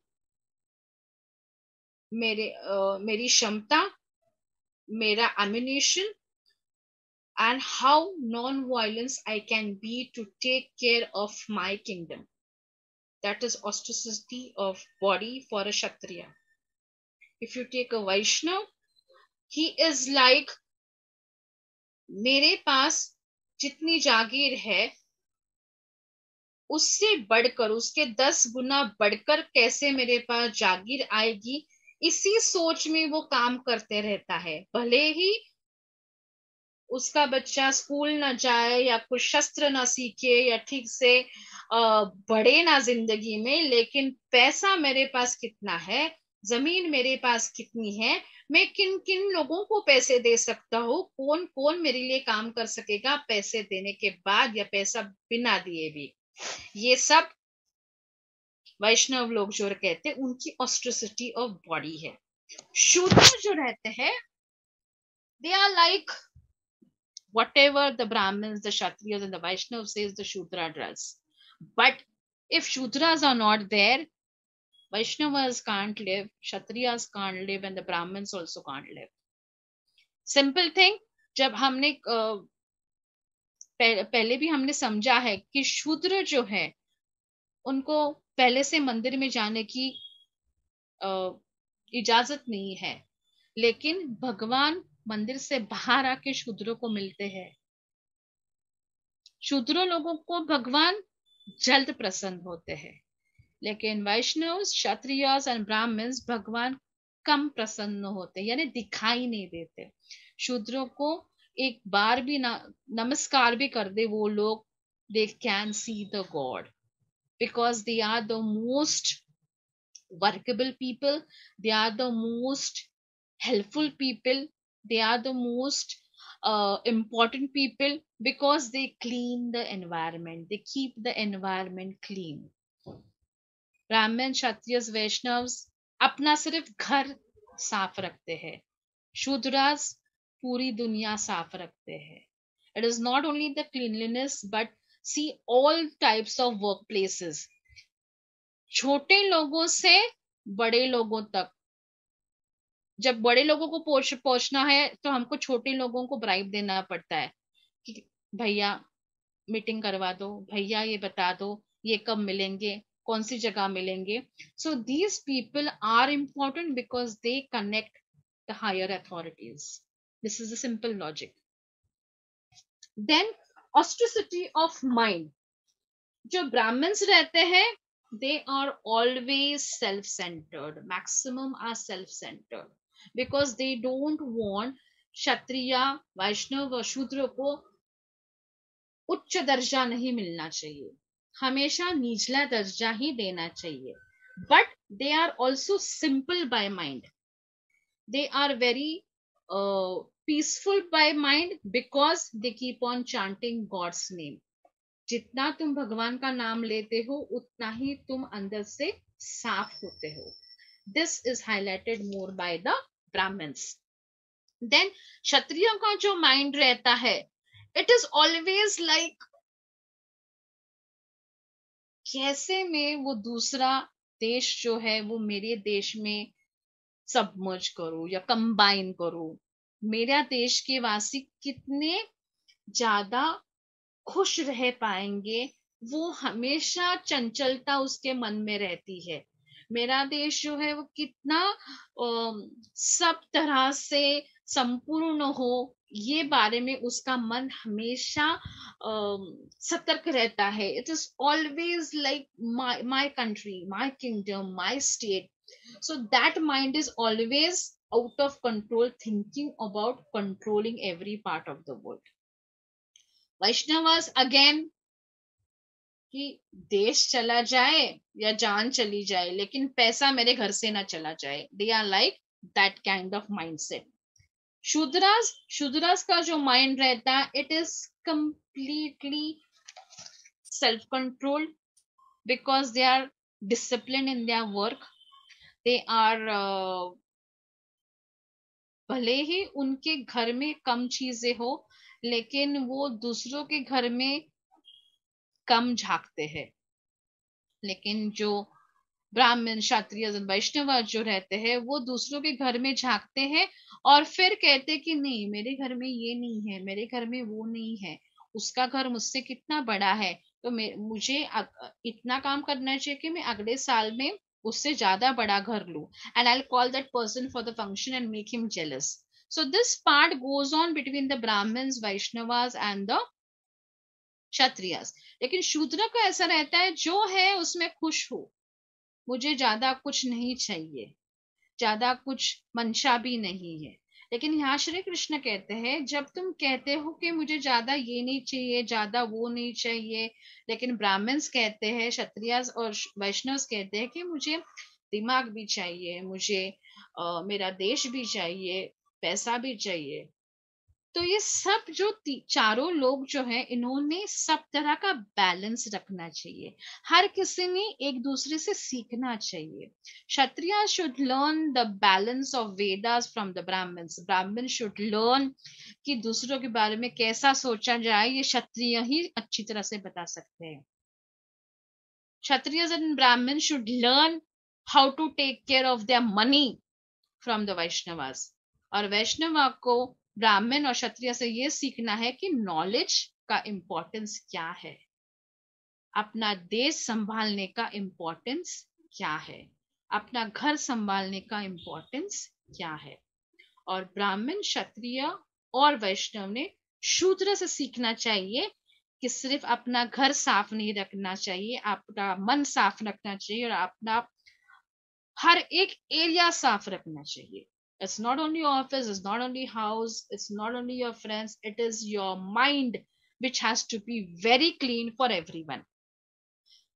मेरी क्षमता, मेरा ammunition, and how non-violence I can be to take care of my kingdom. That is ostracity of body for a Kshatriya. If you take a Vaishnav, he is like, मेरे पास जितनी जागीर है उससे बढ़कर, उसके 10 गुना बढ़कर कैसे मेरे पास जागीर आएगी, इसी सोच में वो काम करते रहता है। भले ही उसका बच्चा स्कूल ना जाए या कुछ शस्त्र ना सीखे या ठीक से बढ़े ना जिंदगी में, लेकिन पैसा मेरे पास कितना है, जमीन मेरे पास कितनी है, मैं किन किन लोगों को पैसे दे सकता हूँ, कौन कौन मेरे लिए काम कर सकेगा पैसे देने के बाद या पैसा बिना दिए भी। ये सब वैष्णव लोग जो कहते हैं उनकी ऑस्ट्रिसिटी ऑफ बॉडी है। शूद्र जो रहते हैं they are like whatever the Brahmins, the Kshatriyas and the Vaishnavas says the Shudra does. But if Shudras are not there, Vaishnavas can't live, Kshatriyas can't live, and the Brahmins also can't live. Simple thing, जब हमने पहले भी हमने समझा है कि शूद्र जो है उनको पहले से मंदिर में जाने की इजाजत नहीं है, लेकिन भगवान मंदिर से बाहर आके शूद्रों को मिलते हैं। शूद्रों लोगों को भगवान जल्द प्रसन्न होते हैं, लेकिन वैष्णव, क्षत्रियस एंड ब्राह्मण्स भगवान कम प्रसन्न होते, यानी दिखाई नहीं देते। शूद्रों को एक बार भी नमस्कार भी कर दे वो लोग, they can see the God because they are the most workable people, they are the most helpful people, they are the most important people because they clean the environment, they keep the environment clean. ब्राह्मण, क्षत्रियस, वैष्णव्स अपना सिर्फ घर साफ रखते हैं, शूद्रास पूरी दुनिया साफ रखते हैं। It is not only the cleanliness but see all types of workplaces, छोटे लोगों से बड़े लोगों तक। जब बड़े लोगों को पहुंचना है तो हमको छोटे लोगों को ब्राइब देना पड़ता है कि भैया मीटिंग करवा दो, भैया ये बता दो ये कब मिलेंगे, कौन सी जगह मिलेंगे। So these people are important because they connect the higher authorities, this is a simple logic. Then austerity of mind. जो ब्राह्मण्स रहते हैं, they are always self centered, maximum are self centered, because they don't want Kshatriya, Vaishnav और शूद्र को उच्च दर्जा नहीं मिलना चाहिए, हमेशा निचला दर्जा ही देना चाहिए. But they are also simple by mind, they are very peaceful by mind because they keep on chanting God's name. जितना तुम भगवान का नाम लेते हो उतना ही तुम अंदर से साफ होते हो. This is highlighted more by the Brahmans. Then क्षत्रियों का जो माइंड रहता है, इट इज ऑलवेज लाइक कैसे में वो दूसरा देश जो है वो मेरे देश में सबमर्ज करो या कंबाइन करो. मेरा देश के वासी कितने ज्यादा खुश रह पाएंगे, वो हमेशा चंचलता उसके मन में रहती है. मेरा देश जो है वो कितना सब तरह से संपूर्ण हो, ये बारे में उसका मन हमेशा सतर्क रहता है. It is always like my country, my kingdom, my state. So that mind is always out of control, thinking about controlling every part of the world. Vaishnavas again, कि देश चला जाए या जान चली जाए लेकिन पैसा मेरे घर से ना चला जाए. They are like that kind of mindset. Shudras का जो माइंड रहता है, it is completely self controlled because they are disciplined in their work. They are भले ही उनके घर में कम चीजें हो, लेकिन वो दूसरों के घर में कम झांकते हैं. लेकिन जो ब्राह्मण, क्षत्रिय, वैष्णव जो रहते हैं वो दूसरों के घर में झांकते हैं और फिर कहते हैं कि नहीं, मेरे घर में ये नहीं है, मेरे घर में वो नहीं है, उसका घर मुझसे कितना बड़ा है, तो मुझे इतना काम करना चाहिए कि मैं अगले साल में उससे ज्यादा बड़ा घर लूं. And I call that person for the function and make him jealous. So this part goes on between the Brahmins, Vaishnavas and the Kshatriyas. लेकिन शूद्र का ऐसा रहता है, जो है उसमें खुश हो, मुझे ज्यादा कुछ नहीं चाहिए, ज्यादा कुछ मंशा भी नहीं है. लेकिन यहाँ श्री कृष्ण कहते हैं, जब तुम कहते हो कि मुझे ज्यादा ये नहीं चाहिए, ज्यादा वो नहीं चाहिए, लेकिन ब्राह्मण्स कहते हैं, क्षत्रिय और वैष्णव कहते हैं कि मुझे दिमाग भी चाहिए, मुझे मेरा देश भी चाहिए, पैसा भी चाहिए. तो ये सब जो चारों लोग जो है, इन्होंने सब तरह का बैलेंस रखना चाहिए. हर किसी ने एक दूसरे से सीखना चाहिए. Kshatriya should learn the balance of Vedas from the Brahmans. Brahman should learn कि दूसरों के बारे में कैसा सोचा जाए, ये क्षत्रिय ही अच्छी तरह से बता सकते हैं. Kshatriya and Brahmin should learn how to take care of their money from the Vaishnavas. और वैष्णव को ब्राह्मण और क्षत्रिय से ये सीखना है कि नॉलेज का इंपॉर्टेंस क्या है, अपना देश संभालने का इंपॉर्टेंस क्या है, अपना घर संभालने का इंपॉर्टेंस क्या है. और ब्राह्मण, क्षत्रिय और वैष्णव ने शूद्र से सीखना चाहिए कि सिर्फ अपना घर साफ नहीं रखना चाहिए, अपना मन साफ रखना चाहिए और अपना हर एक एरिया साफ रखना चाहिए. It's not only office, it's not only house, it's not only your friends, it is your mind which has to be very clean for everyone.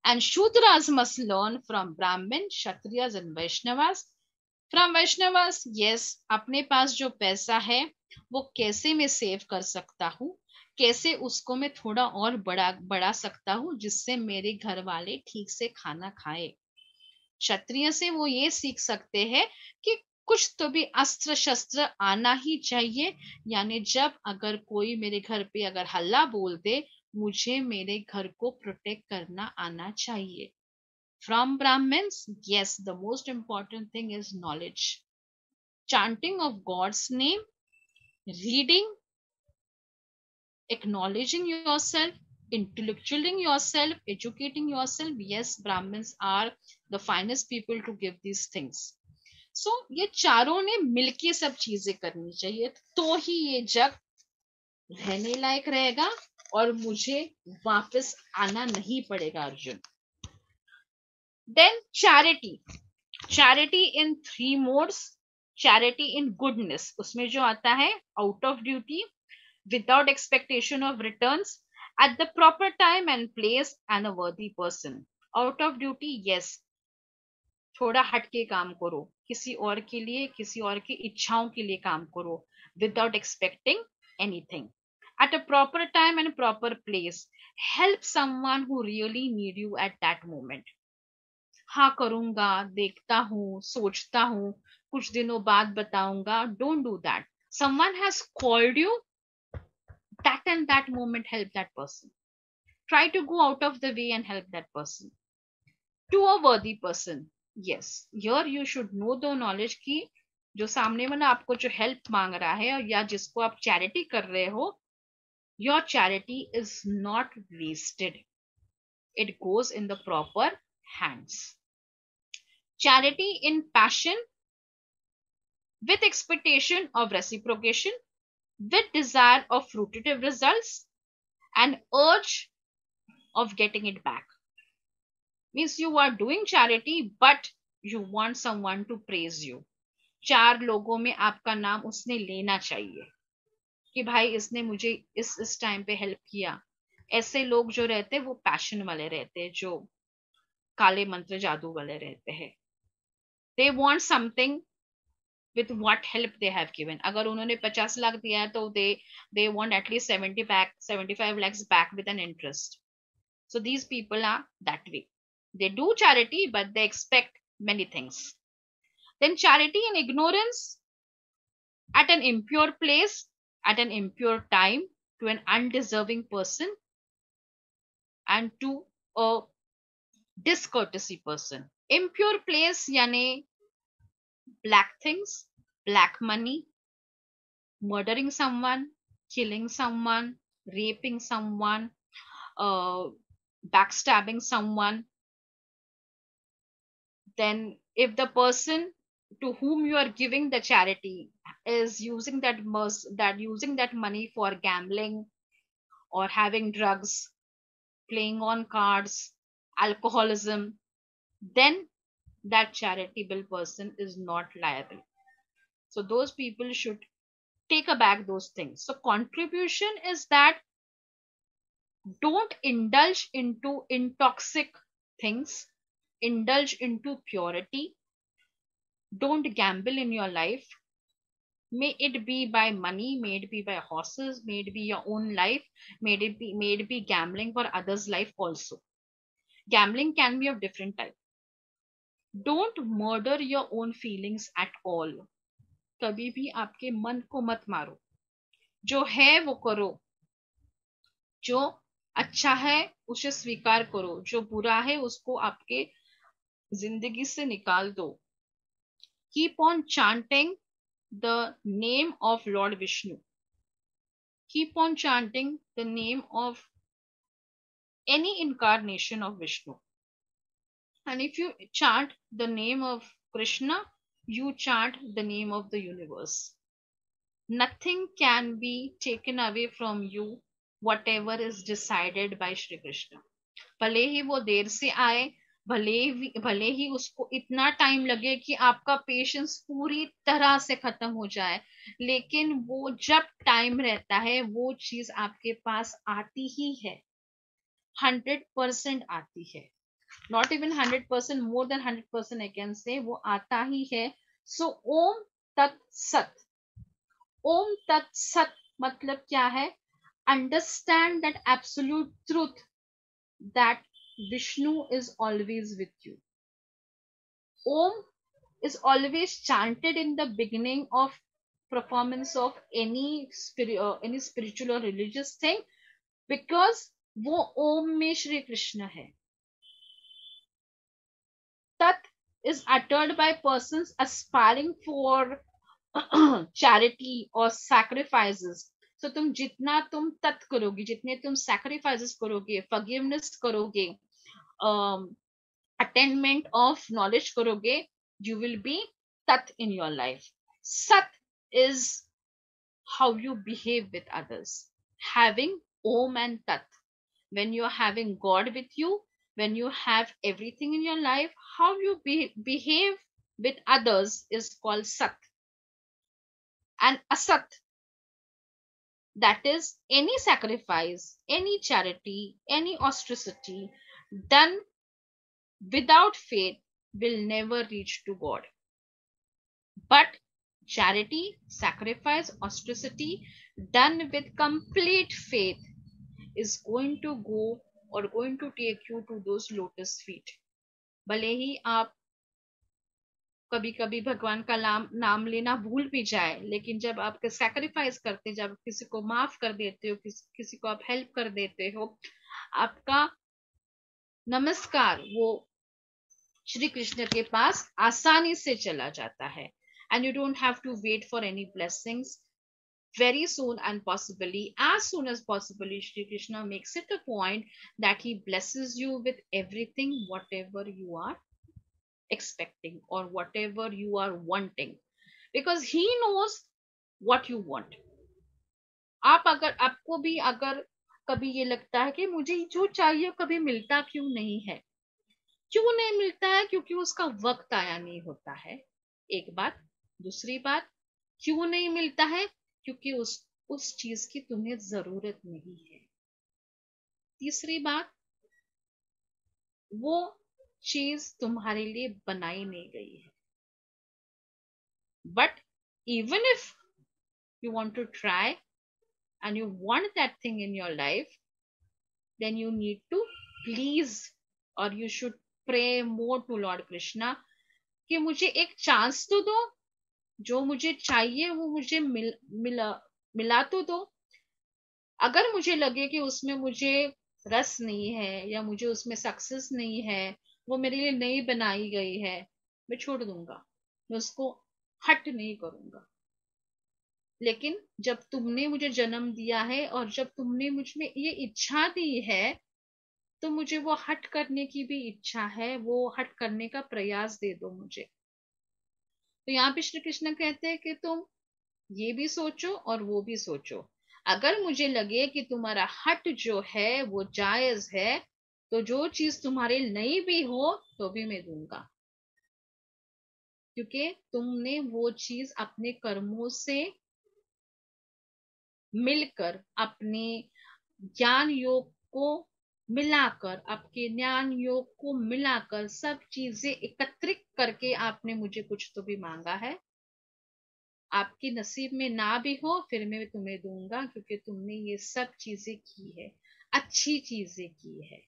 And Shudras must learn from Brahmin, Kshatriyas and Vaishnavas. From Vaishnavas, yes, अपने पास जो पैसा है वो कैसे मैं save कर सकता हूँ, कैसे उसको मैं थोड़ा और बढ़ा सकता हूँ जिससे मेरे घर वाले ठीक से खाना खाए. क्षत्रिय से वो ये सीख सकते हैं कि कुछ तो भी अस्त्र शस्त्र आना ही चाहिए, यानी जब अगर कोई मेरे घर पे अगर हल्ला बोल दे, मुझे मेरे घर को प्रोटेक्ट करना आना चाहिए. From Brahmins, yes, the most important thing is knowledge. Chanting of God's name, reading, acknowledging yourself, intellectualing yourself, educating yourself. Yes, Brahmins are the finest people to give these things. सो ये चारों ने मिलके सब चीजें करनी चाहिए, तो ही ये जग रहने लायक रहेगा और मुझे वापस आना नहीं पड़ेगा Arjun. Then charity in three modes. Charity in goodness, उसमें जो आता है out of duty, without expectation of returns, at the proper time and place, and a worthy person. Out of duty, yes, थोड़ा हट के काम करो, किसी और के लिए, किसी और की इच्छाओं के लिए काम करो, without expecting anything. At a proper time and proper place, help someone who really need you at that moment. हाँ करूंगा, देखता हूँ, सोचता हूँ, कुछ दिनों बाद बताऊंगा, don't do that. Someone has called you, that and that moment help that person. Try to go out of the way and help that person. To a worthy person, yes, here you should know the knowledge कि जो सामने वाला आपको जो help मांग रहा है या जिसको आप चैरिटी कर रहे हो, your charity is not wasted, it goes in the proper hands. Charity in passion, with expectation of reciprocation, with desire of fruitive results, and urge of getting it back. Means you are doing charity but you want someone to praise you, चार लोगों में आपका नाम उसने लेना चाहिए कि भाई इसने मुझे इस टाइम पे हेल्प किया। ऐसे लोग जो रहते हैं वो पैशन वाले रहते हैं, जो काले मंत्र जादू वाले रहते हैं। They want something with what help they have given. अगर उन्होंने 50 लाख दिया है तो they want at least 75 lakhs back with an interest. So these people are that way. They do charity, but they expect many things. Then charity in ignorance, at an impure place, at an impure time, to an undeserving person, and to a discourtesy person. Impure place yani black things, black money, murdering someone, killing someone, raping someone, uh, backstabbing someone. Then if the person to whom you are giving the charity is using that money for gambling or having drugs, playing on cards, alcoholism, then that charitable person is not liable. So those people should take aback those things. So contribution is that don't indulge into intoxic things, indulge into purity, don't gamble in your life. May it be by money, may it be by horses, may it be your own life, may it be gambling for others' life also. Gambling can be of different type. Don't murder your own feelings at all. कभी भी आपके मन को मत मारो, जो है वो करो, जो अच्छा है उसे स्वीकार करो, जो बुरा है उसको आपके जिंदगी से निकाल दो। Keep on chanting the name of Lord Vishnu. Keep on chanting the name of any incarnation of Vishnu. And if you chant the name of Krishna, you chant the name of the universe. Nothing can be taken away from you, whatever is decided by Shri Krishna. भले ही वो देर से आए, भले ही उसको इतना time लगे कि आपका पेशेंस पूरी तरह से खत्म हो जाए, लेकिन वो जब टाइम रहता है वो चीज आपके पास आती ही है, 100% आती है। Not even 100%, more than 100% I can say, वो आता ही है। सो ओम तत्सत। ओम तत्सत मतलब क्या है? Understand that absolute truth that Vishnu is always with you. Om is always chanted in the beginning of performance of any spiritual or religious thing, because वो ओम में श्री कृष्ण है। tat is uttered by persons aspiring for charity or sacrifices. So तुम जितना तुम तत् करोगे, जितने तुम sacrifices करोगे, forgiveness करोगे, अटेनमेंट ऑफ नॉलेज करोगे, you will be Tat in your life. Sat is how you behave with others. Having Om and Tat. When you're having God with you, when you have everything in your life, how you behave with others is called Sat. And Asat, that is any sacrifice, any charity, any ostracity done without faith will never reach to God. But charity, sacrifice, ostracity done with complete faith is going to go or going to take you to those lotus feet. भले ही आप कभी कभी भगवान का नाम लेना भूल भी जाए, लेकिन जब आप सैक्रिफाइस करते, जब किसी को माफ कर देते हो, किसी को आप हेल्प कर देते हो, आपका नमस्कार वो श्री कृष्ण के पास आसानी से चला जाता है. And you don't have to wait for any blessings. Very soon, and possibly as soon as possibly, Shri Krishna makes it a point that he blesses you with everything whatever you are expecting or whatever you are wanting, because he knows what you want. आप अगर आपको भी अगर कभी ये लगता है कि मुझे जो चाहिए कभी मिलता क्यों नहीं है, क्यों नहीं मिलता है? क्योंकि उसका वक्त आया नहीं होता है, एक बात. दूसरी बात, क्यों नहीं मिलता है? क्योंकि उस चीज की तुम्हें जरूरत नहीं है. तीसरी बात, वो चीज तुम्हारे लिए बनाई नहीं गई है. But even if you want to try and you want that thing in your life, then you need to please or you should pray more to Lord Krishna कि मुझे एक चांस तो दो, जो मुझे चाहिए वो मुझे मिला तो दो. अगर मुझे लगे कि उसमें मुझे रस नहीं है या मुझे उसमें सक्सेस नहीं है, वो मेरे लिए नहीं बनाई गई है, मैं छोड़ दूंगा, मैं उसको हट नहीं करूंगा. लेकिन जब तुमने मुझे जन्म दिया है और जब तुमने मुझ में ये इच्छा दी है, तो मुझे वो हट करने की भी इच्छा है, वो हट करने का प्रयास दे दो मुझे. तो यहाँ पे श्री कृष्ण कहते हैं कि तुम ये भी सोचो और वो भी सोचो. अगर मुझे लगे कि तुम्हारा हट जो है वो जायज है, तो जो चीज तुम्हारे नहीं भी हो तो भी मैं दूंगा, क्योंकि तुमने वो चीज अपने कर्मों से मिलकर, अपने ज्ञान योग को मिलाकर, आपके ज्ञान योग को मिलाकर सब चीजें एकत्रित करके आपने मुझे कुछ तो भी मांगा है. आपके नसीब में ना भी हो फिर मैं तुम्हें दूंगा, क्योंकि तुमने ये सब चीजें की है, अच्छी चीजें की है.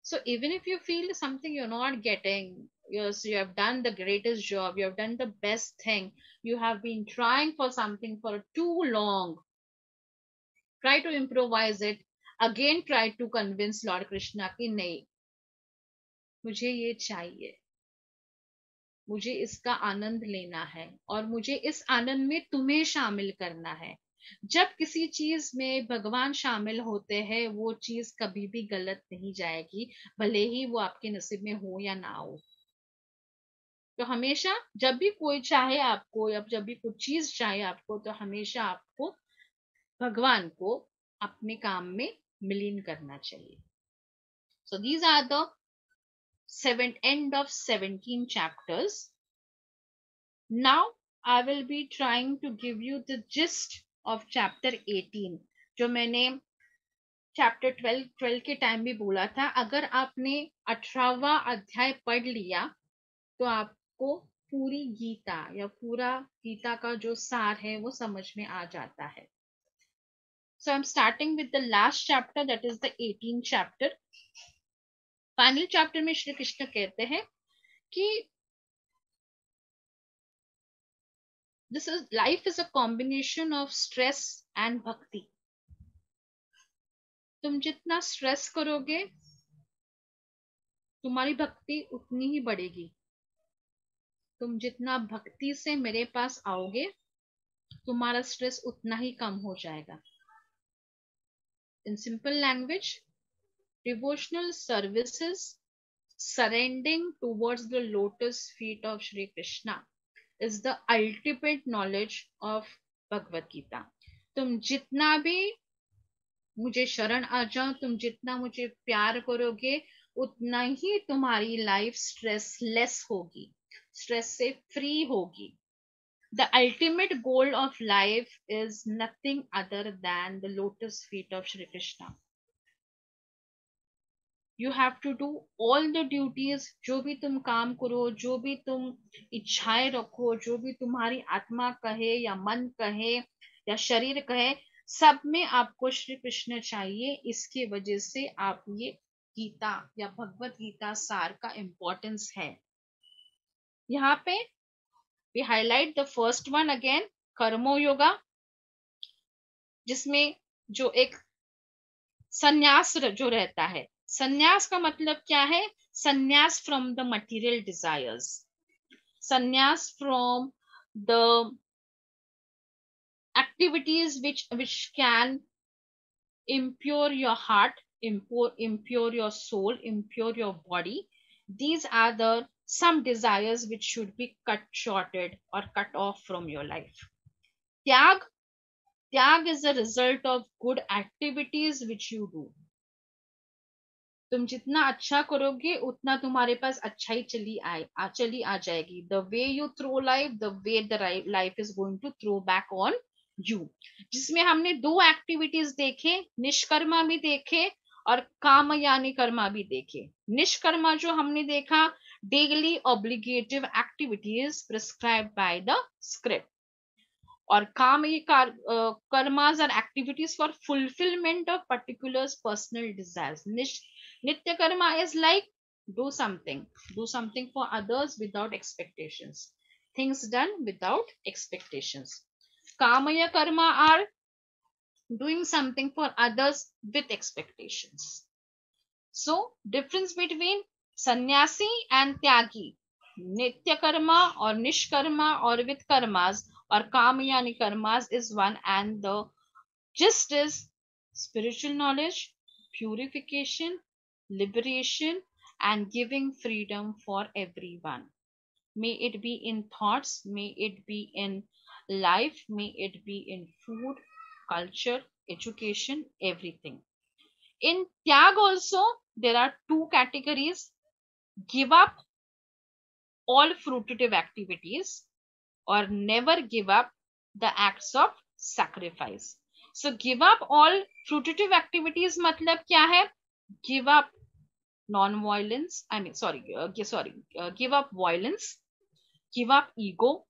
So even if you feel something you're not getting, yes, you have done the greatest job, you have done the best thing, you have been trying for something for too long, try to improvise it. Again try to convince Lord Krishna कि नहीं, मुझे ये चाहिए, मुझे इसका आनंद लेना है और मुझे इस आनंद में तुम्हें शामिल करना है. जब किसी चीज में भगवान शामिल होते हैं, वो चीज कभी भी गलत नहीं जाएगी, भले ही वो आपके नसीब में हो या ना हो. तो हमेशा जब भी कोई चाहे आपको या जब भी कुछ चीज चाहे आपको, तो हमेशा आपको भगवान को अपने काम में विलीन करना चाहिए. So these are the end of 17 chapters. Now I will be trying to give you the gist of chapter 18, जो मैंने चैप्टर 12 के टाइम भी बोला था. अगर आपने 18वां अध्याय पढ़ लिया तो आपको पूरी गीता या पूरा गीता का जो सार है वो समझ में आ जाता है. So I'm starting with the last chapter, that is the 18th chapter. Final chapter में श्री कृष्ण कहते हैं कि this is life is a combination of stress and bhakti. तुम जितना स्ट्रेस करोगे तुम्हारी भक्ति उतनी ही बढ़ेगी. तुम जितना भक्ति से मेरे पास आओगे तुम्हारा स्ट्रेस उतना ही कम हो जाएगा. In simple language, devotional services surrendering towards the lotus feet of Shri Krishna is the ultimate knowledge of Bhagavad Gita. तुम जितना भी मुझे शरण आ जाओ, तुम जितना मुझे प्यार करोगे, उतना ही तुम्हारी लाइफ स्ट्रेसलेस होगी, स्ट्रेस से फ्री होगी. The ultimate goal of life is nothing other than the lotus feet of Shri Krishna. You have to do all the duties. जो भी तुम काम करो, जो भी तुम इच्छाएं रखो, जो भी तुम्हारी आत्मा कहे या मन कहे या शरीर कहे, सब में आपको श्री कृष्ण चाहिए. इसकी वजह से आप ये गीता या भगवत गीता सार का इंपॉर्टेंस है. यहाँ पे we highlight the first one again, कर्मो yoga, जिसमें जो एक संन्यास जो रहता है. संन्यास का मतलब क्या है? संन्यास फ्रॉम द मटेरियल डिजायर्स, संन्यास from the activities which can impure your heart, impure your soul, impure your body. These are the some desires which should be cut shorted or cut off from your life. Tyag, त्याग is a result of good activities which you do. तुम जितना अच्छा करोगे, उतना तुम्हारे पास अच्छाई चली आ जाएगी. The way you throw life, the way the life is going to throw back on you. जिसमें हमने दो एक्टिविटीज देखे, निष्कर्मा भी देखे और कामयानी कर्मा भी देखे. निष्कर्मा जो हमने देखा, daily obligative activities prescribe by the script. और काम ये karmas are activities for fulfilment of particular personal desires. nitya karma is like do something for others without expectations, things done without expectations. Kamaya karma are doing something for others with expectations. So difference between sannyasi and tyagi, nitya karma or nishkarma or with karmas or kamayani karmas is one, and the gist is spiritual knowledge, purification, liberation, and giving freedom for everyone. May it be in thoughts, may it be in life, may it be in food, culture, education, everything. In Tyag also, there are two categories: give up all fruitive activities or never give up the acts of sacrifice. So give up all fruitive activities मतलब क्या है? Give up non-violence, give up violence, give up ego,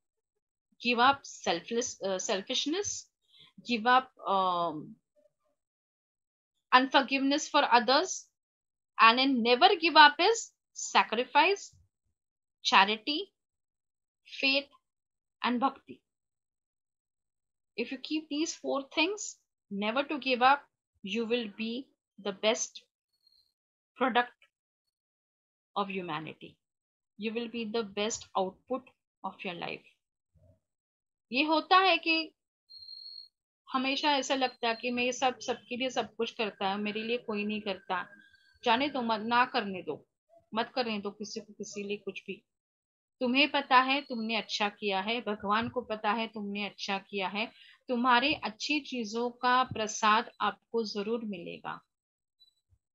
give up selfishness, give up unforgiveness for others. And in never give up is sacrifice, charity, faith, and bhakti. If you keep these four things, never to give up, you will be the best product of humanity. You will be the best output of your life. ये होता है कि हमेशा ऐसा लगता है कि मैं ये सब सबके लिए सब कुछ करता है, मेरे लिए कोई नहीं करता. जाने दो, मत ना करने दो, मत करने दो किसी को किसी लिए कुछ भी. तुम्हें पता है तुमने अच्छा किया है, भगवान को पता है तुमने अच्छा किया है. तुम्हारी अच्छी चीजों का प्रसाद आपको जरूर मिलेगा,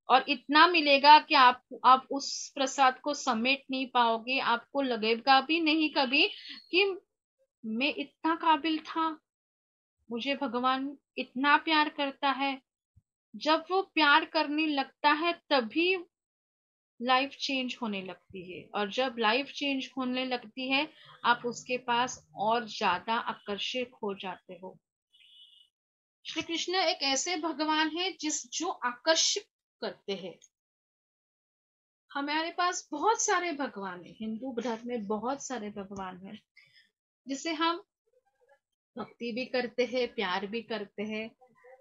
और इतना मिलेगा कि आप उस प्रसाद को समेट नहीं पाओगे. आपको लगेगा भी नहीं कभी कि मैं इतना काबिल था, मुझे भगवान इतना प्यार करता है. जब वो प्यार करने लगता है तभी लाइफ चेंज होने लगती है, और जब लाइफ चेंज होने लगती है, आप उसके पास और ज्यादा आकर्षित हो जाते हो. श्री कृष्ण एक ऐसे भगवान है जो आकर्षित करते हैं. हमारे पास बहुत सारे भगवान हैं, हिंदू धर्म में बहुत सारे भगवान हैं जिसे हम भक्ति भी करते हैं, प्यार भी करते हैं.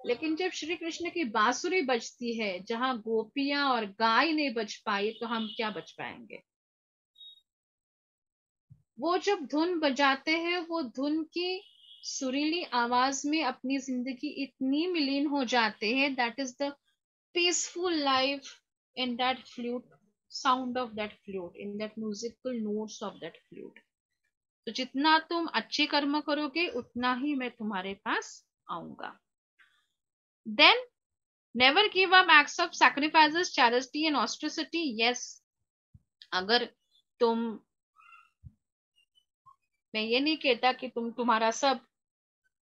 लेकिन जब श्री कृष्ण की बांसुरी बजती है, जहां गोपियां और गाय नहीं बज पाई, तो हम क्या बज पाएंगे? वो जब धुन बजाते हैं, वो धुन की सुरीली आवाज में अपनी जिंदगी इतनी विलीन हो जाते हैं. That is the peaceful life in that flute sound of that flute, in that musical notes of that flute. तो जितना तुम अच्छे कर्म करोगे उतना ही मैं तुम्हारे पास आऊंगा. Then never give up acts of sacrifices, charity and austerity. Yes, अगर तुम, मैं ये नहीं कहता कि तुम्हारा सब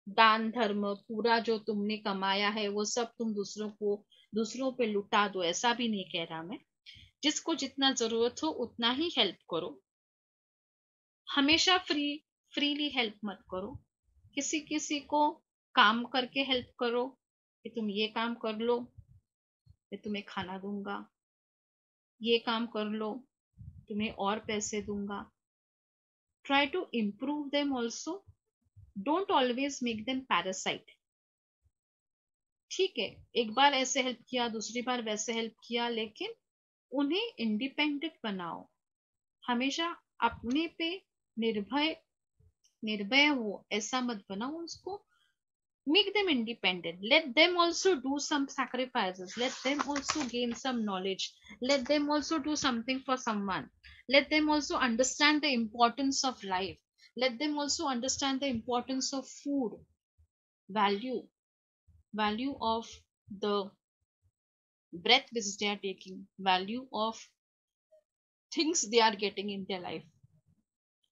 दान धर्म पूरा जो तुमने कमाया है वो सब तुम दूसरों पे लुटा दो, ऐसा भी नहीं कह रहा मैं. जिसको जितना जरूरत हो उतना ही हेल्प करो. हमेशा फ्रीली हेल्प मत करो. किसी किसी को काम करके हेल्प करो कि तुम ये काम कर लो, मैं तुम्हें खाना दूंगा. ये काम कर लो, तुम्हें और पैसे दूंगा. Try to improve them also. Don't always make them parasite. ठीक है, एक बार ऐसे हेल्प किया, दूसरी बार वैसे हेल्प किया, लेकिन उन्हें इंडिपेंडेंट बनाओ. हमेशा अपने पे निर्भय निर्भय हो ऐसा मत बनाओ उसको. Make them independent. Let them also do some sacrifices. Let them also gain some knowledge. Let them also do something for someone. Let them also understand the importance of life. Let them also understand the importance of food, value of the breath which they are taking, value of things they are getting in their life,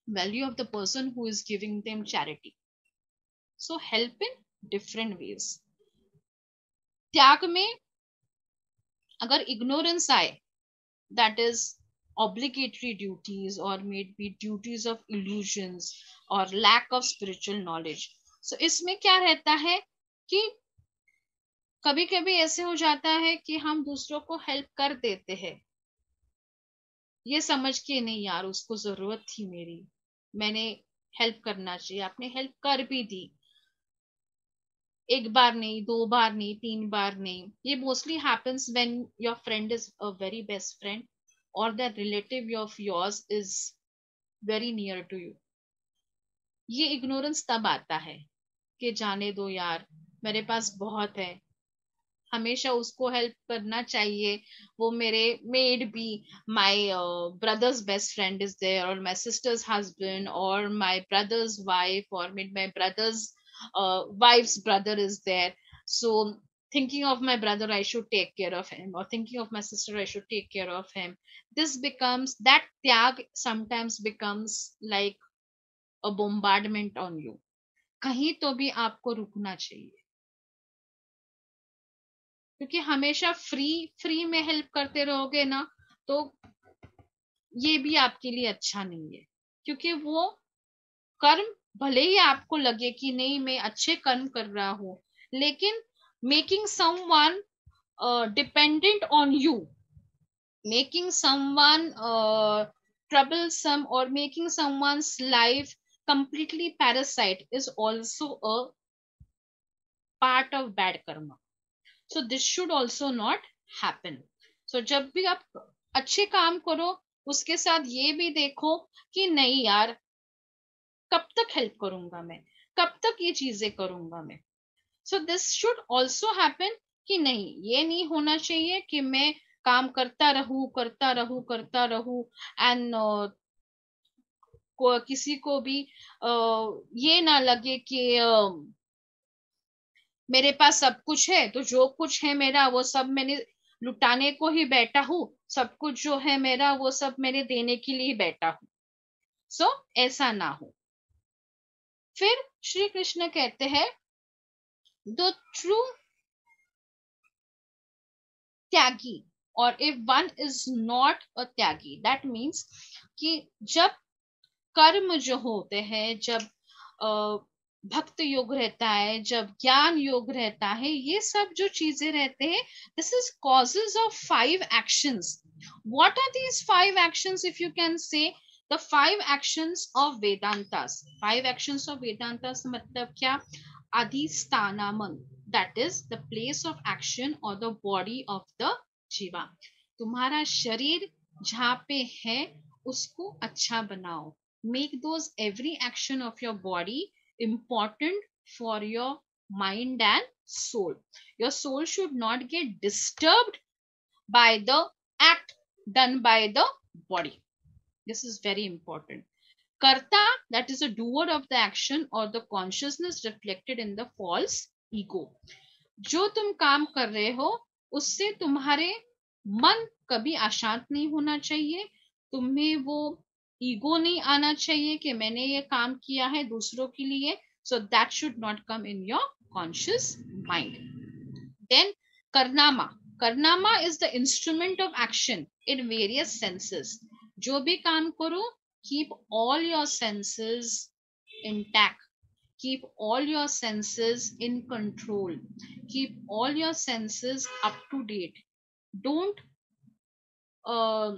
value of the person who is giving them charity. So help in different ways. त्याग में अगर ignorance आए, that is obligatory duties or maybe duties of illusions or lack of spiritual knowledge. So इसमें क्या रहता है कि कभी कभी ऐसे हो जाता है कि हम दूसरों को हेल्प कर देते हैं ये समझ के, नहीं यार उसको जरूरत थी मेरी, मैंने हेल्प करना चाहिए. आपने हेल्प कर भी दी, एक बार नहीं, दो बार नहीं, तीन बार नहीं. ये mostly happens when your friend is a very best friend or that relative of yours is very near to you. ये इग्नोरेंस तब आता है कि जाने दो यार, मेरे पास बहुत है. हमेशा उसको हेल्प करना चाहिए. वो मेरे maybe my brother's best friend is there, और माय सिस्टर्स हस्बैंड, और माय ब्रदर्स वाइफ, और my brother's wife's brother is there. So thinking of my brother I should take care of him, or thinking of my sister I should take care of him. This becomes, that tyag sometimes becomes like a bombardment on you. कहीं तो भी आपको रुकना चाहिए, क्योंकि हमेशा free में help करते रहोगे ना, तो ये भी आपके लिए अच्छा नहीं है. क्योंकि वो कर्म भले ही आपको लगे कि नहीं मैं अच्छे कर्म कर रहा हूं, लेकिन making someone dependent on you, making someone troublesome, or making someone's life completely parasite is also a part of bad karma. So this should also not happen. So जब भी आप अच्छे काम करो, उसके साथ ये भी देखो कि नहीं यार, कब तक हेल्प करूंगा मैं, कब तक ये चीजें करूंगा मैं. So this should also happen कि नहीं, ये नहीं होना चाहिए कि मैं काम करता रहूं एंड किसी को भी ये ना लगे कि मेरे पास सब कुछ है, तो जो कुछ है मेरा वो सब मैंने लुटाने को ही बैठा हूं, सब कुछ जो है मेरा वो सब मैंने देने के लिए ही बैठा हूं. सो ऐसा ना हो. फिर श्री कृष्ण कहते हैं द ट्रू त्यागी, और if one is not a Tyagi, that means कि जब कर्म जो होते हैं, जब भक्त योग रहता है, जब ज्ञान योग रहता है, ये सब जो चीजें रहते हैं, this is causes of 5 actions. What are these 5 actions? If you can say the 5 actions of Vedantas. 5 actions of Vedantas मतलब क्या? अधिष्ठानम, that is the place of action or the body of the jiva. तुम्हारा शरीर जहाँ पे है उसको अच्छा बनाओ. Make those every action of your body important for your mind and soul. Your soul should not get disturbed by the act done by the body. This is very important. Karta, that is a doer of the action or the consciousness reflected in the false ego. जो तुम काम कर रहे हो उससे तुम्हारे मन कभी अशांत नहीं होना चाहिए, तुम्हें वो ईगो नहीं आना चाहिए कि मैंने ये काम किया है दूसरों के लिए. So that should not come in your conscious mind. Then करनामा. करनामा is the instrument of action in various senses. जो भी काम करो, keep all your senses intact, keep all your senses in control, keep all your senses up to date. Don't uh,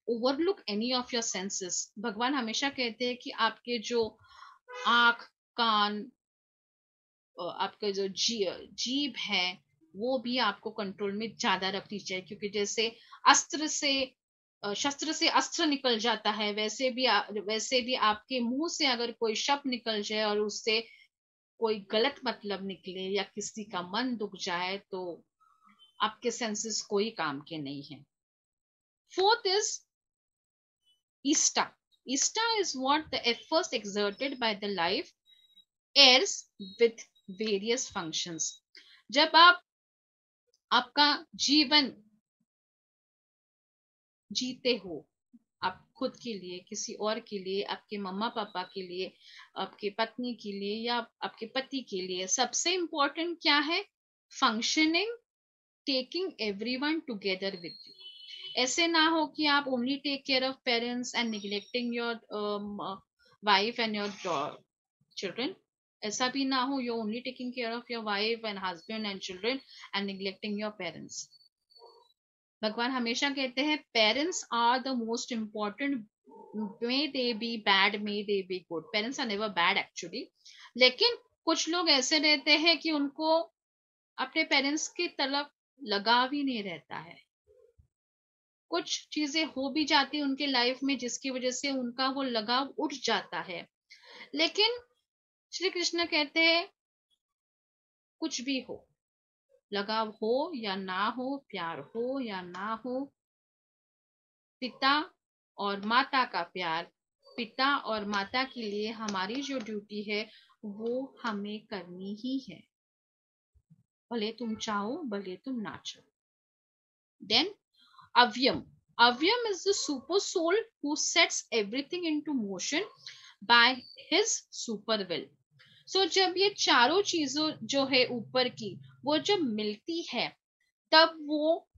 overlook any of your senses. भगवान हमेशा कहते हैं कि आपके जो आंख, कान, आपका जो जीभ है, वो भी आपको कंट्रोल में ज्यादा रखनी चाहिए. क्योंकि जैसे अस्त्र से शस्त्र से अस्त्र निकल जाता है, वैसे भी आपके मुंह से अगर कोई शब्द निकल जाए और उससे कोई गलत मतलब निकले या किसी का मन दुख जाए, तो आपके सेंसेस कोई काम के नहीं है. फोर्थ इज ईस्टा. ईस्टा is what the efforts exerted by the life airs with various functions. जब आप आपका जीवन जीते हो, आप खुद के लिए, किसी और के लिए, आपके मम्मा पापा के लिए, आपके पत्नी के लिए या आपके पति के लिए, सबसे इंपॉर्टेंट क्या है? Functioning, taking everyone together with you. ऐसे ना हो कि आप only take care of parents and neglecting your wife and your children. ऐसा भी ना हो you only taking care of your wife and husband and children and neglecting your parents. भगवान हमेशा कहते हैं parents are the most important. May they be bad, may they be good, parents are never bad actually. लेकिन कुछ लोग ऐसे रहते हैं कि उनको अपने पेरेंट्स की तरफ लगाव ही नहीं रहता है. कुछ चीजें हो भी जाती उनके लाइफ में जिसकी वजह से उनका वो लगाव उठ जाता है. लेकिन श्री कृष्ण कहते हैं कुछ भी हो, लगाव हो या ना हो, प्यार हो या ना हो, पिता और माता का प्यार, पिता और माता के लिए हमारी जो ड्यूटी है वो हमें करनी ही है, भले तुम चाहो भले तुम ना चाहो. Then अव्यम. अव्यम is the super soul who sets everything into motion by his super will. So जब ये चारों चीजों जो है ऊपर की, वो जब मिलती है, तब वो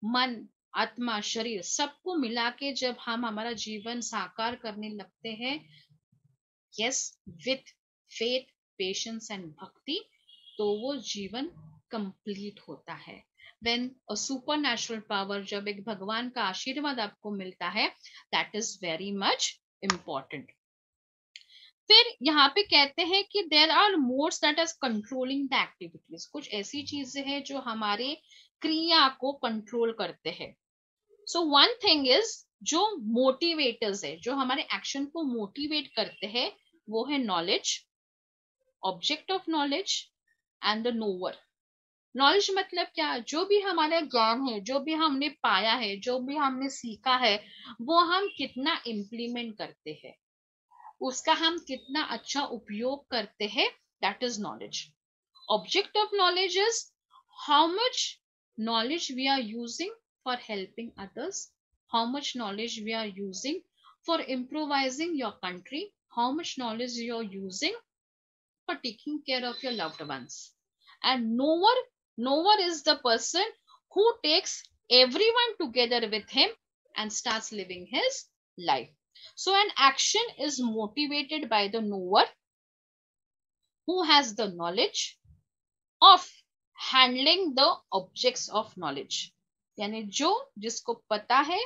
मन, आत्मा, शरीर सबको मिला के जब हम हमारा जीवन साकार करने लगते हैं, yes, with faith, patience and bhakti, तो वो जीवन कंप्लीट होता है. When a supernatural power, जब एक भगवान का आशीर्वाद आपको मिलता है, that is very much important. फिर यहाँ पे कहते हैं कि there are modes that is controlling the activities. कुछ ऐसी चीजें हैं जो हमारे क्रिया को कंट्रोल करते हैं. सो वन थिंग इज, जो मोटिवेटर्स है, जो हमारे एक्शन को मोटिवेट करते हैं, वो है knowledge, object of knowledge and the nowhere. Knowledge मतलब क्या? जो भी हमारा ज्ञान है, जो भी हमने पाया है, जो भी हमने सीखा है, वो हम कितना इम्प्लीमेंट करते हैं, उसका हम कितना अच्छा उपयोग करते हैं, that is knowledge. Object of knowledge is how much knowledge we are using for helping others, how much knowledge we are using for improvising your country, how much knowledge you are using for taking care of your loved ones. And knower is the person who takes everyone together with him and starts living his life. So an action is motivated by the knower who has the knowledge of handling the objects of knowledge. यानी जो जिसको पता है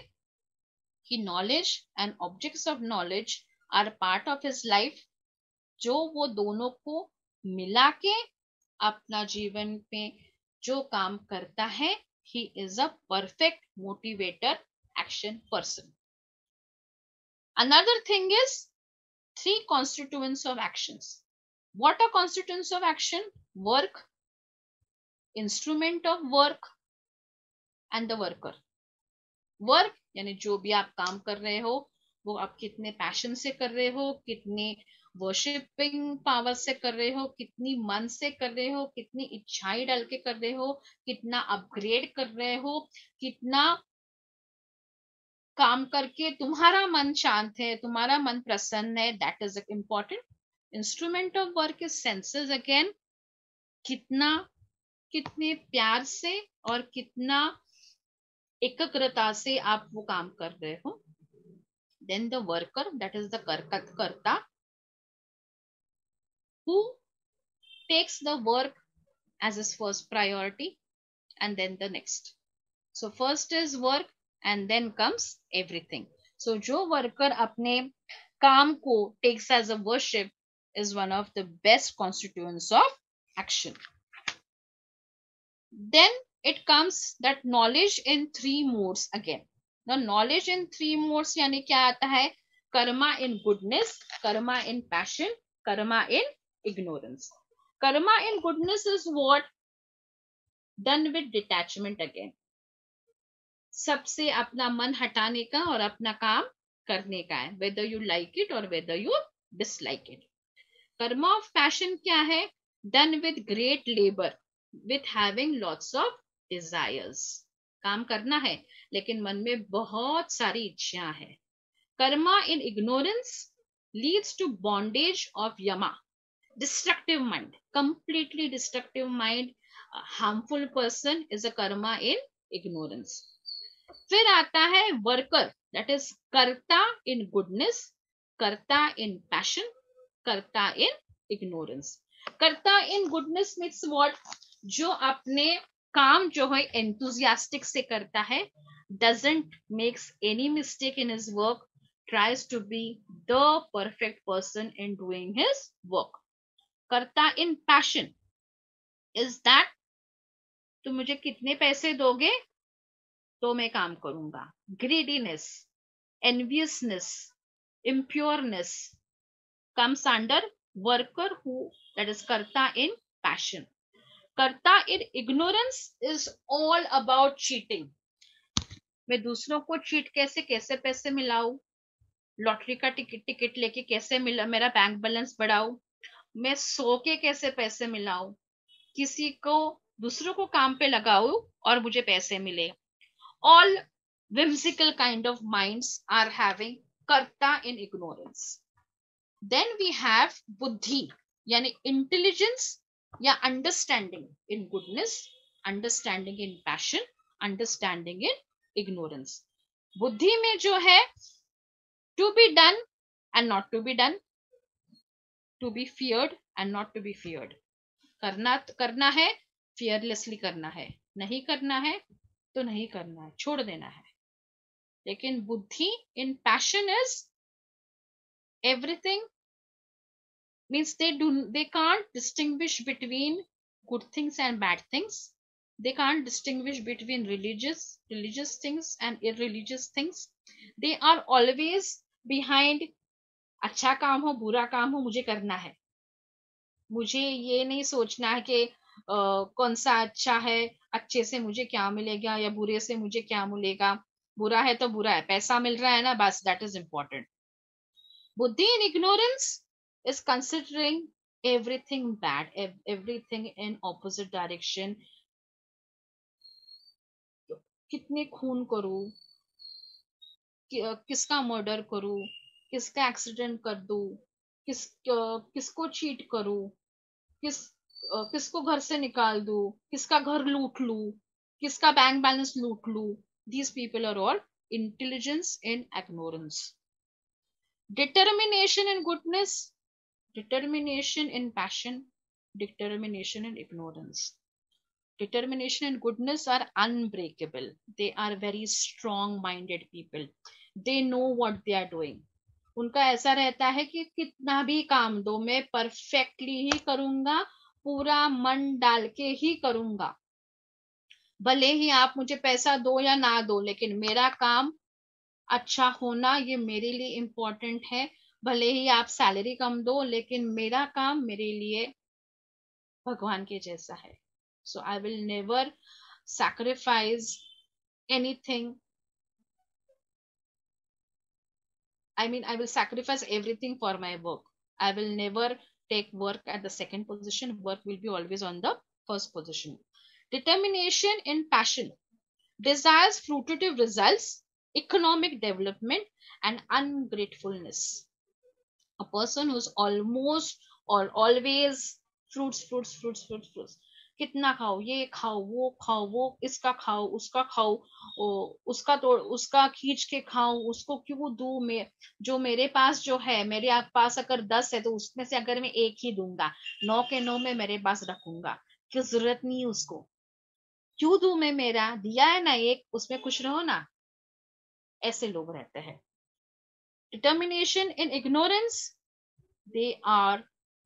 कि knowledge and objects of knowledge are part of his life, जो वो दोनों को मिला के अपना जीवन में जो काम करता है, he is a perfect motivator action person. Another thing is three constituents of actions. What are constituents of action? Work, instrument of work, and the worker. Work यानी जो भी आप काम कर रहे हो वो आप कितने पैशन से कर रहे हो, कितने वर्शिपिंग पावर से कर रहे हो, कितनी मन से कर रहे हो, कितनी इच्छाएं डाल के कर रहे हो, कितना अपग्रेड कर रहे हो, कितना काम करके तुम्हारा मन शांत है, तुम्हारा मन प्रसन्न है. That is important. Instrument of work is senses again. कितना, कितने प्यार से और कितना एकाग्रता से आप वो काम कर रहे हो. Then the worker, that is the karta, who takes the work as his first priority and then the next. So first is work and then comes everything. So जो worker अपने काम को takes as a worship is one of the best constituents of action. Then it comes that knowledge in three modes again. Now knowledge in three modes यानी क्या आता है? Karma in goodness, karma in passion, karma in ignorance. Karma in goodness is what? Done with detachment again. सबसे अपना मन हटाने का और अपना काम करने का है, whether you like it or whether you dislike it. Karma of passion क्या है? Done with great labor, with having lots of desires. काम करना है लेकिन मन में बहुत सारी इच्छाएं हैं. Karma in ignorance leads to bondage of yama, destructive mind, completely destructive mind. A harmful person is a karma in ignorance. फिर आता है वर्कर, दैट इज कर्ता इन गुडनेस, कर्ता इन पैशन, कर्ता इन इग्नोरेंस. कर्ता इन गुडनेस मीन्स व्हाट? जो अपने काम जो है एंथुजियास्टिक से करता है, doesn't makes any mistake in his work, tries to be the perfect person in doing his work. कर्ता इन पैशन इज दैट तुम मुझे कितने पैसे दोगे तो मैं काम करूंगा. Greediness, enviousness, impureness comes under worker who, that is karta in passion. Karta in ignorance is all about cheating. मैं दूसरों को चीट कैसे कैसे पैसे मिलाऊं, लॉटरी का टिकट टिकट लेके कैसे मिला मेरा बैंक बैलेंस बढ़ाऊं, मैं सो के कैसे पैसे मिलाऊं, किसी को दूसरों को काम पे लगाऊं और मुझे पैसे मिले. All whimsical kind of minds are having karta in ignorance. Then we have buddhi yani intelligence या understanding in goodness, understanding in passion, understanding in ignorance. बुद्धि में जो है to be done and not to be done, to be feared and not to be feared. करना है, fearlessly करना है, नहीं करना है तो नहीं करना है, छोड़ देना है. लेकिन बुद्धि in passion is everything, means they can't distinguish between good things and bad things. They can't distinguish between religious things and irreligious things. They are always behind अच्छा काम हो बुरा काम हो मुझे करना है. मुझे ये नहीं सोचना है कि कौन सा अच्छा है, अच्छे से मुझे क्या मिलेगा या बुरे से मुझे क्या मिलेगा. बुरा है तो बुरा है, पैसा मिल रहा है ना, बस दैट इज इम्पोर्टेंट. बुद्धि in ignorance is considering everything bad, everything in opposite direction. कितने खून करूं, किसका मर्डर करूं, किसका एक्सीडेंट कर दूं, किसको चीट करूं, किसको घर से निकाल दूं, किसका घर लूट लूं, किसका बैंक बैलेंस लूट लूं. These people are all intelligence in ignorance. Determination in goodness, determination in passion, determination in ignorance. Determination and goodness are unbreakable. They are very strong minded people. They know what they are doing. उनका ऐसा रहता है कि कितना भी काम दो मैं परफेक्टली ही करूंगा, पूरा मन डाल के ही करूंगा. भले ही आप मुझे पैसा दो या ना दो, लेकिन मेरा काम अच्छा होना ये मेरे लिए इम्पोर्टेंट है. भले ही आप सैलरी कम दो, लेकिन मेरा काम मेरे लिए भगवान के जैसा है. So I will never sacrifice anything I mean, I will sacrifice everything for my work. I will never take work at the second position. Work will be always on the first position. Determination in passion desires fruitive results, economic development, and ungratefulness. A person who's almost or always fruits, fruits, fruits, fruits, fruits. कितना खाओ, ये खाओ वो इसका खाओ उसका खाओ, उसका तोड़ उसका खींच के खाओ, उसको क्यों दूं मैं, जो मेरे पास जो है, मेरे पास अगर 10 है तो उसमें से अगर मैं एक ही दूंगा, 9 के 9 में मेरे पास रखूंगा, क्यों जरूरत नहीं है उसको, क्यों दूं मैं, मेरा दिया है ना एक, उसमें खुश रहो ना। ऐसे लोग रहते हैं। Determination in ignorance, they are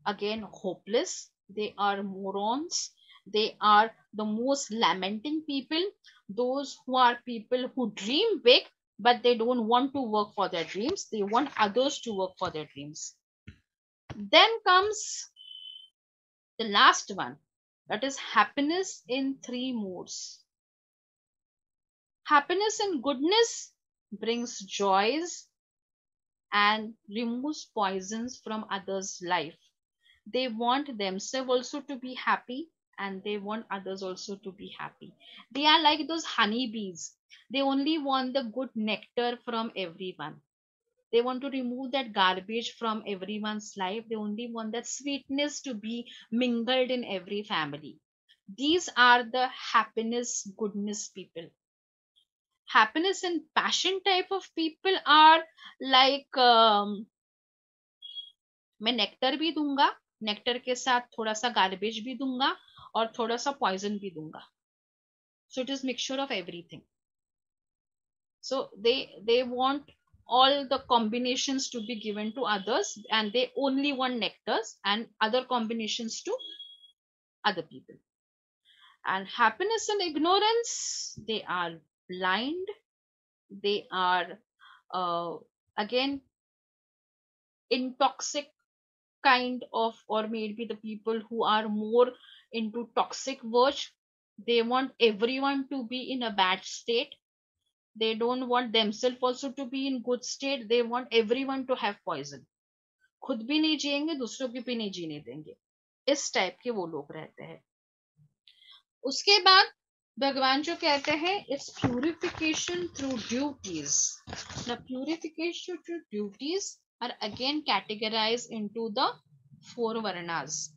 again hopeless, they are morons, they are the most lamenting people, those who are people who dream big but they don't want to work for their dreams, they want others to work for their dreams. Then comes the last one, that is happiness in three modes. Happiness and goodness brings joys and removes poisons from others' life. They want themselves also to be happy and they want others also to be happy. They are like those honeybees. They only want the good nectar from everyone. They want to remove that garbage from everyone's life. They only want that sweetness to be mingled in every family. These are the happiness, goodness people. Happiness and passion type of people are like मैं nectar भी दूंगा, nectar के साथ थोड़ा सा garbage भी दूंगा और थोड़ा सा पॉइजन भी दूंगा. सो it is mixture of everything. So they want all the combinations to be given to others and they only want nectars and other combinations to other people. And happiness and ignorance, they are blind, they are uh, again intoxic kind of, or maybe the people who are more into toxic verge. They want everyone to be in a bad state, they don't want themselves also to be in good state, they want everyone to have poison. खुद भी नहीं जिएंगे, दूसरों की भी नहीं जीने देंगे. इस टाइप के वो लोग रहते हैं. उसके बाद भगवान जो कहते हैं it's purification through duties. The purification through duties are again categorize into the four varnas.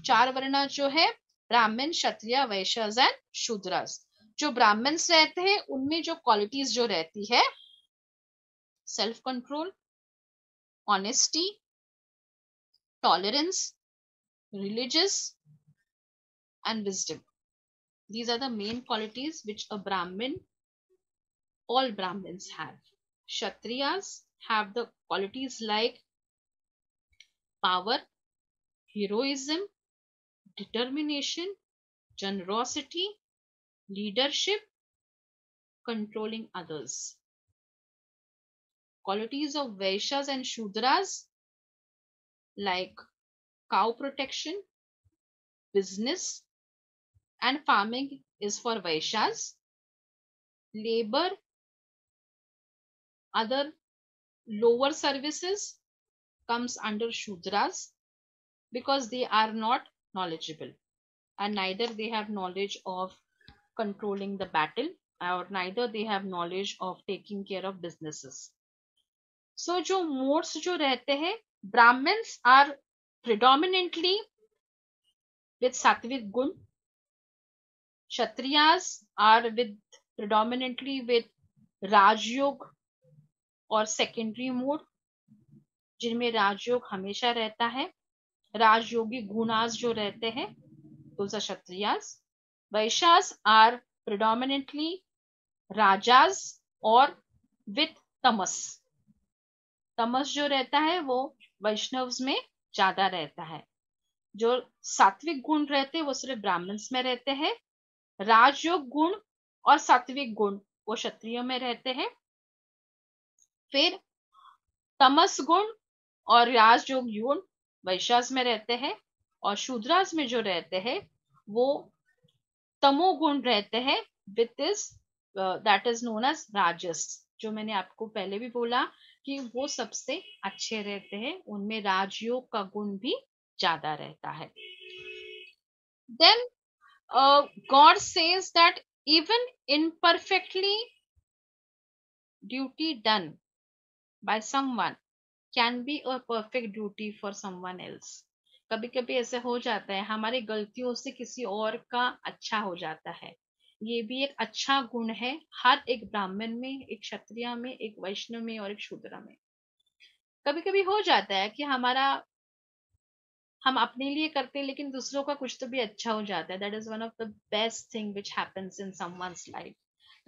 चार वर्णा जो है ब्राह्मण, क्षत्रिय, वैश्य एंड शूद्रस. जो ब्राह्मण्स रहते हैं उनमें जो क्वालिटीज जो रहती है, self control, honesty, tolerance, religious, and wisdom. These are the main qualities which a Brahmin, all Brahmins have. Kshatriyas have the qualities like power, heroism, determination, generosity, leadership, controlling others. Qualities of Vaishyas and Shudras like cow protection, business, and farming is for Vaishyas. Labor, other lower services comes under Shudras because they are not knowledgeable and neither they have knowledge of controlling the battle or neither they have knowledge of taking care of businesses. So जो modes जो रहते हैं, Brahmins are predominantly with sattvic gun, Kshatriyas are with predominantly with Rajyog और secondary mode जिनमें राजयोग हमेशा रहता है. राजयोगी गुणास जो रहते हैं those are Kshatriyas. Vaishyas are predominantly rajas और with तमस. तमस जो रहता है वो वैष्णव्स में ज्यादा रहता है. जो सात्विक गुण रहते हैं वो सिर्फ ब्राह्मण्स में रहते हैं. राजयोग गुण और सात्विक गुण वो क्षत्रियो में रहते हैं. फिर तमस गुण और राजयोग गुण वैश्यास में रहते हैं और शूद्रास में जो रहते हैं वो तमोगुण रहते हैं with this that is known as rajas. जो मैंने आपको पहले भी बोला कि वो सबसे अच्छे रहते हैं, उनमें राजयोग का गुण भी ज्यादा रहता है. Then God says that even imperfectly duty done by someone can be a perfect duty for someone else. कभी कभी ऐसे हो जाता है हमारी गलतियों से किसी और का अच्छा हो जाता है. ये भी एक अच्छा गुण है हर एक ब्राह्मण में, एक क्षत्रिय में, एक वैष्णव में और एक शूद्र में. कभी कभी हो जाता है कि हमारा हम अपने लिए करते हैं लेकिन दूसरों का कुछ तो भी अच्छा हो जाता है. That is one of the best thing which happens in someone's life.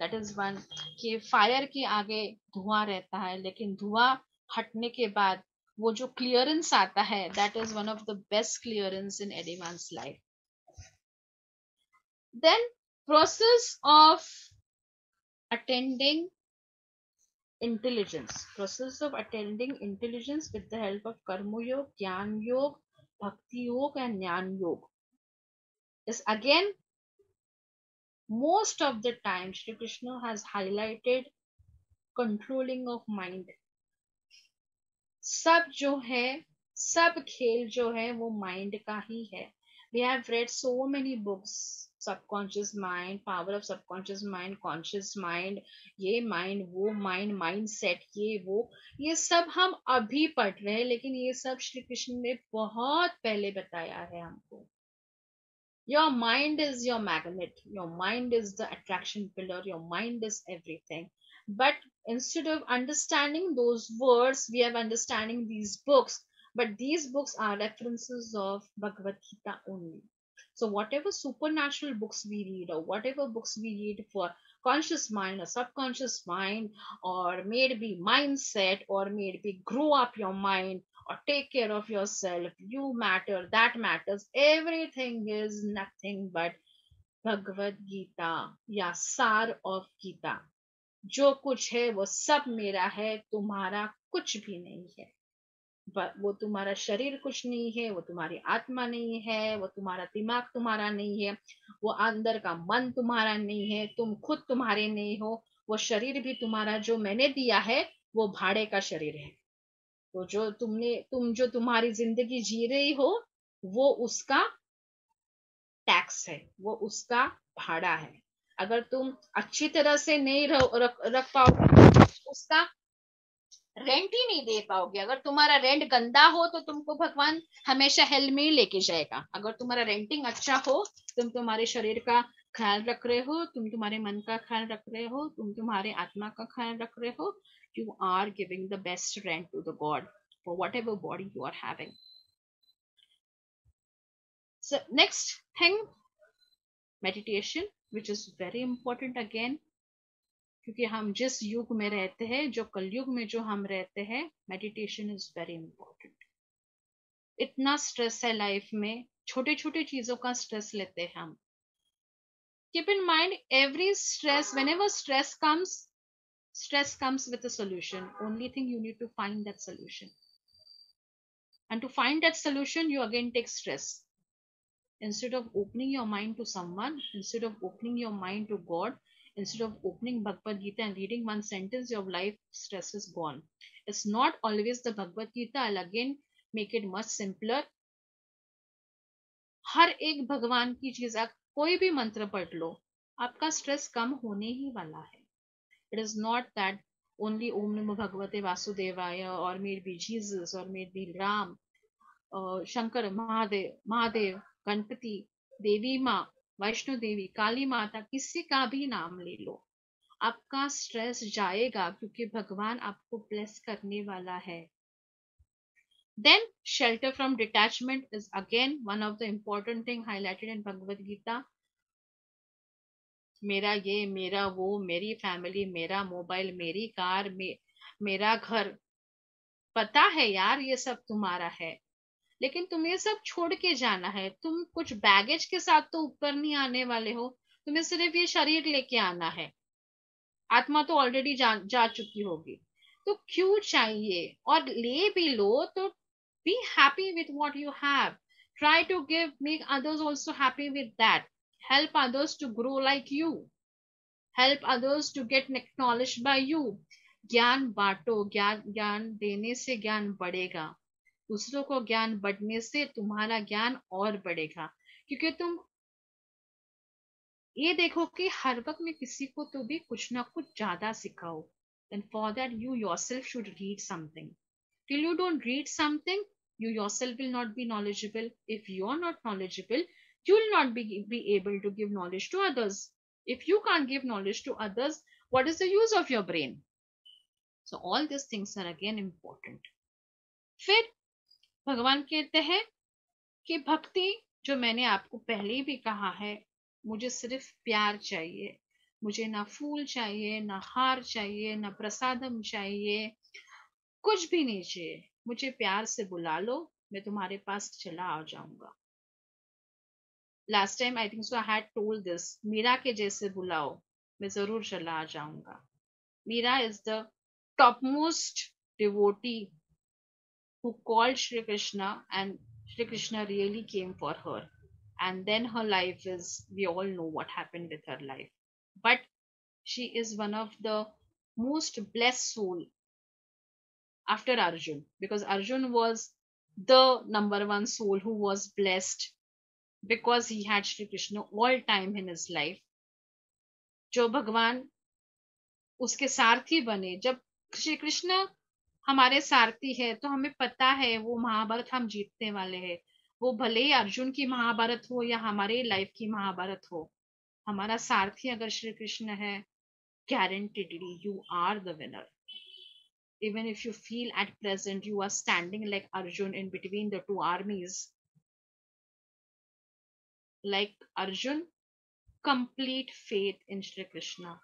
That is one कि फायर के आगे धुआं रहता है लेकिन धुआं हटने के बाद वो जो क्लियरेंस आता है, that is one of the best clearance in anyone's life. Then process of attending intelligence with the help of karma yoga, jnana yoga, bhakti yoga and jnana yoga is again most of the time Shri Krishna has highlighted controlling of mind. सब जो है, सब खेल जो है वो mind का ही है. We have read so many books, subconscious mind, power of subconscious mind, conscious mind, ये माइंड वो माइंड, माइंड सेट ये सब हम अभी पढ़ रहे हैं लेकिन ये सब श्री कृष्ण ने बहुत पहले बताया है हमको. Your mind is your magnet. Your mind is the attraction pillar. Your mind is everything. But instead of understanding those words, we have understanding these books. But these books are references of Bhagavad Gita only. So whatever supernatural books we read or whatever books we read for conscious mind or subconscious mind or may it be mindset or may it be grow up your mind or take care of yourself, you matter, that matters, everything is nothing but Bhagavad Gita या सार of Gita. जो कुछ है वो सब मेरा है, तुम्हारा कुछ भी नहीं है. वो तुम्हारा शरीर कुछ नहीं है, वो तुम्हारी आत्मा नहीं है, वो तुम्हारा दिमाग तुम्हारा नहीं है, वो अंदर का मन तुम्हारा नहीं है, तुम खुद तुम्हारे नहीं हो. वो शरीर भी तुम्हारा जो मैंने दिया है वो भाड़े का शरीर है. तो जो तुम जो तुम्हारी जिंदगी जी रही हो वो उसका टैक्स है, वो उसका भाड़ा है. अगर तुम अच्छी तरह से नहीं रख पाओगे उसका रेंट ही नहीं दे पाओगे. अगर तुम्हारा रेंट गंदा हो तो तुमको भगवान हमेशा हेल में ही लेके जाएगा. अगर तुम्हारा रेंटिंग अच्छा हो, तुम तुम्हारे शरीर का ख्याल रख रहे हो, तुम तुम्हारे मन का ख्याल रख रहे हो, तुम तुम्हारे आत्मा का ख्याल रख रहे हो, you are giving the best rent to the god for whatever body you are having. So next thing, meditation, which is very important again, क्योंकि हम जिस युग में रहते हैं, जो कलयुग में जो हम रहते हैं, मेडिटेशन इज वेरी इंपॉर्टेंट. इतना स्ट्रेस है लाइफ में, छोटे छोटे चीजों का स्ट्रेस लेते हैं हम. Keep in mind every stress, whenever stress comes with a solution. Only thing you need to find that solution, and to find that solution you again take stress. Instead of opening your mind to someone, instead of opening your mind to God, instead of opening Bhagavad Gita and reading one sentence, your life stress is gone. It's not always the Bhagavad Gita. I'll again make it much simpler. हर एक भगवान की चीज, आप कोई भी मंत्र पढ़ लो, आपका स्ट्रेस कम होने ही वाला है. It is not that only ओम नमो भगवते वासुदेवाय और मेर बी जीसस और मेर बी राम, शंकर, महादेव, गणपति, देवी माँ, वैष्णो देवी, काली माता, किसी का भी नाम ले लो, आपका स्ट्रेस जाएगा क्योंकि भगवान आपको ब्लेस करने वाला है. Then shelter from detachment is again one of the important thing highlighted in Bhagavad Gita. मेरा ये, मेरा वो, मेरी फैमिली, मेरा मोबाइल, मेरी कार, मेरा घर. पता है यार ये सब तुम्हारा है, लेकिन तुम्हें सब छोड़ के जाना है. तुम कुछ बैगेज के साथ तो ऊपर नहीं आने वाले हो, तुम्हें सिर्फ ये शरीर लेके आना है. आत्मा तो ऑलरेडी जा चुकी होगी, तो क्यों चाहिए. और ले भी लो तो be happy with what you have. Try to give, make others also happy with that. Help others to grow like you. Help others to get acknowledged by you. ज्ञान बांटो, ज्ञान ज्ञान देने से ज्ञान बढ़ेगा, दूसरों को ज्ञान बढ़ने से तुम्हारा ज्ञान और बढ़ेगा। क्योंकि तुम ये देखो कि हर वक्त में किसी को तो भी कुछ ना कुछ ज्यादा सिखाओ, and for that you yourself should read something. Till you don't read something, you yourself will not be knowledgeable. If you are not knowledgeable, you will not be able to give knowledge to others. If you can't give knowledge to others, what is the use of your brain? So all these things are again important. फिर भगवान कहते हैं कि भक्ति, जो मैंने आपको पहले भी कहा है, मुझे सिर्फ प्यार चाहिए। मुझे ना फूल चाहिए, ना हार चाहिए, ना प्रसादम चाहिए, कुछ भी नहीं चाहिए। मुझे प्यार से बुला लो, मैं तुम्हारे पास चला आ जाऊंगा। Last time I think so I had told this, Meera के जैसे बुलाओ, मैं जरूर चला आ जाऊंगा। Meera is the top most devotee who called Shri Krishna, and Shri Krishna really came for her. And then her life is, we all know what happened with her life. But she is one of the most blessed soul after Arjun, because Arjun was the number one soul who was blessed because he had Shri Krishna all time in his life. जो भगवान उसके सारथी बने, जब श्री कृष्ण हमारे सारथी है तो हमें पता है वो महाभारत हम जीतने वाले हैं। वो भले ही अर्जुन की महाभारत हो या हमारे लाइफ की महाभारत हो, हमारा सारथी अगर श्री कृष्ण है, guaranteedly you are the winner. Even if you feel at present you are standing like Arjun in between the two armies, like Arjun, complete faith in Shri Krishna,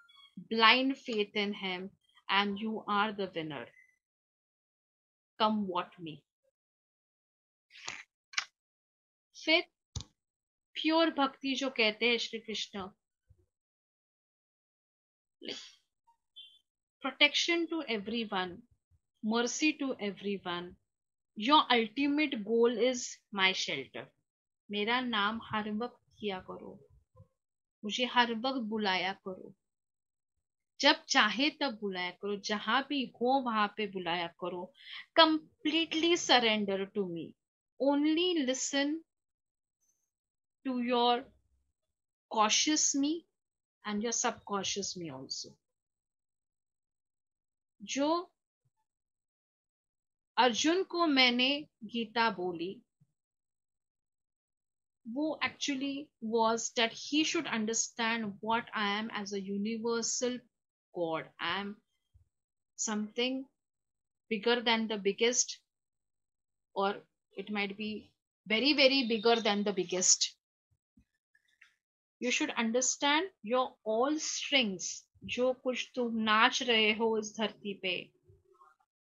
blind faith in him, and you are the winner, come what may. फिर pure भक्ति जो कहते हैं Shri Krishna, protection to everyone, mercy to everyone, your ultimate goal is my shelter. मेरा नाम हर वक्त किया करो, मुझे हर वक्त बुलाया करो, जब चाहे तब बुलाया करो, जहां भी हो वहां पे बुलाया करो। Completely surrender to me, only listen to your cautious me and your subconscious me also. जो अर्जुन को मैंने गीता बोली, वो actually was that he should understand what I am as a universal God. I am something bigger than the biggest, or it might be very, very bigger than the biggest. You should understand your all strings, जो कुछ तुम नाच रहे हो इस धरती पे,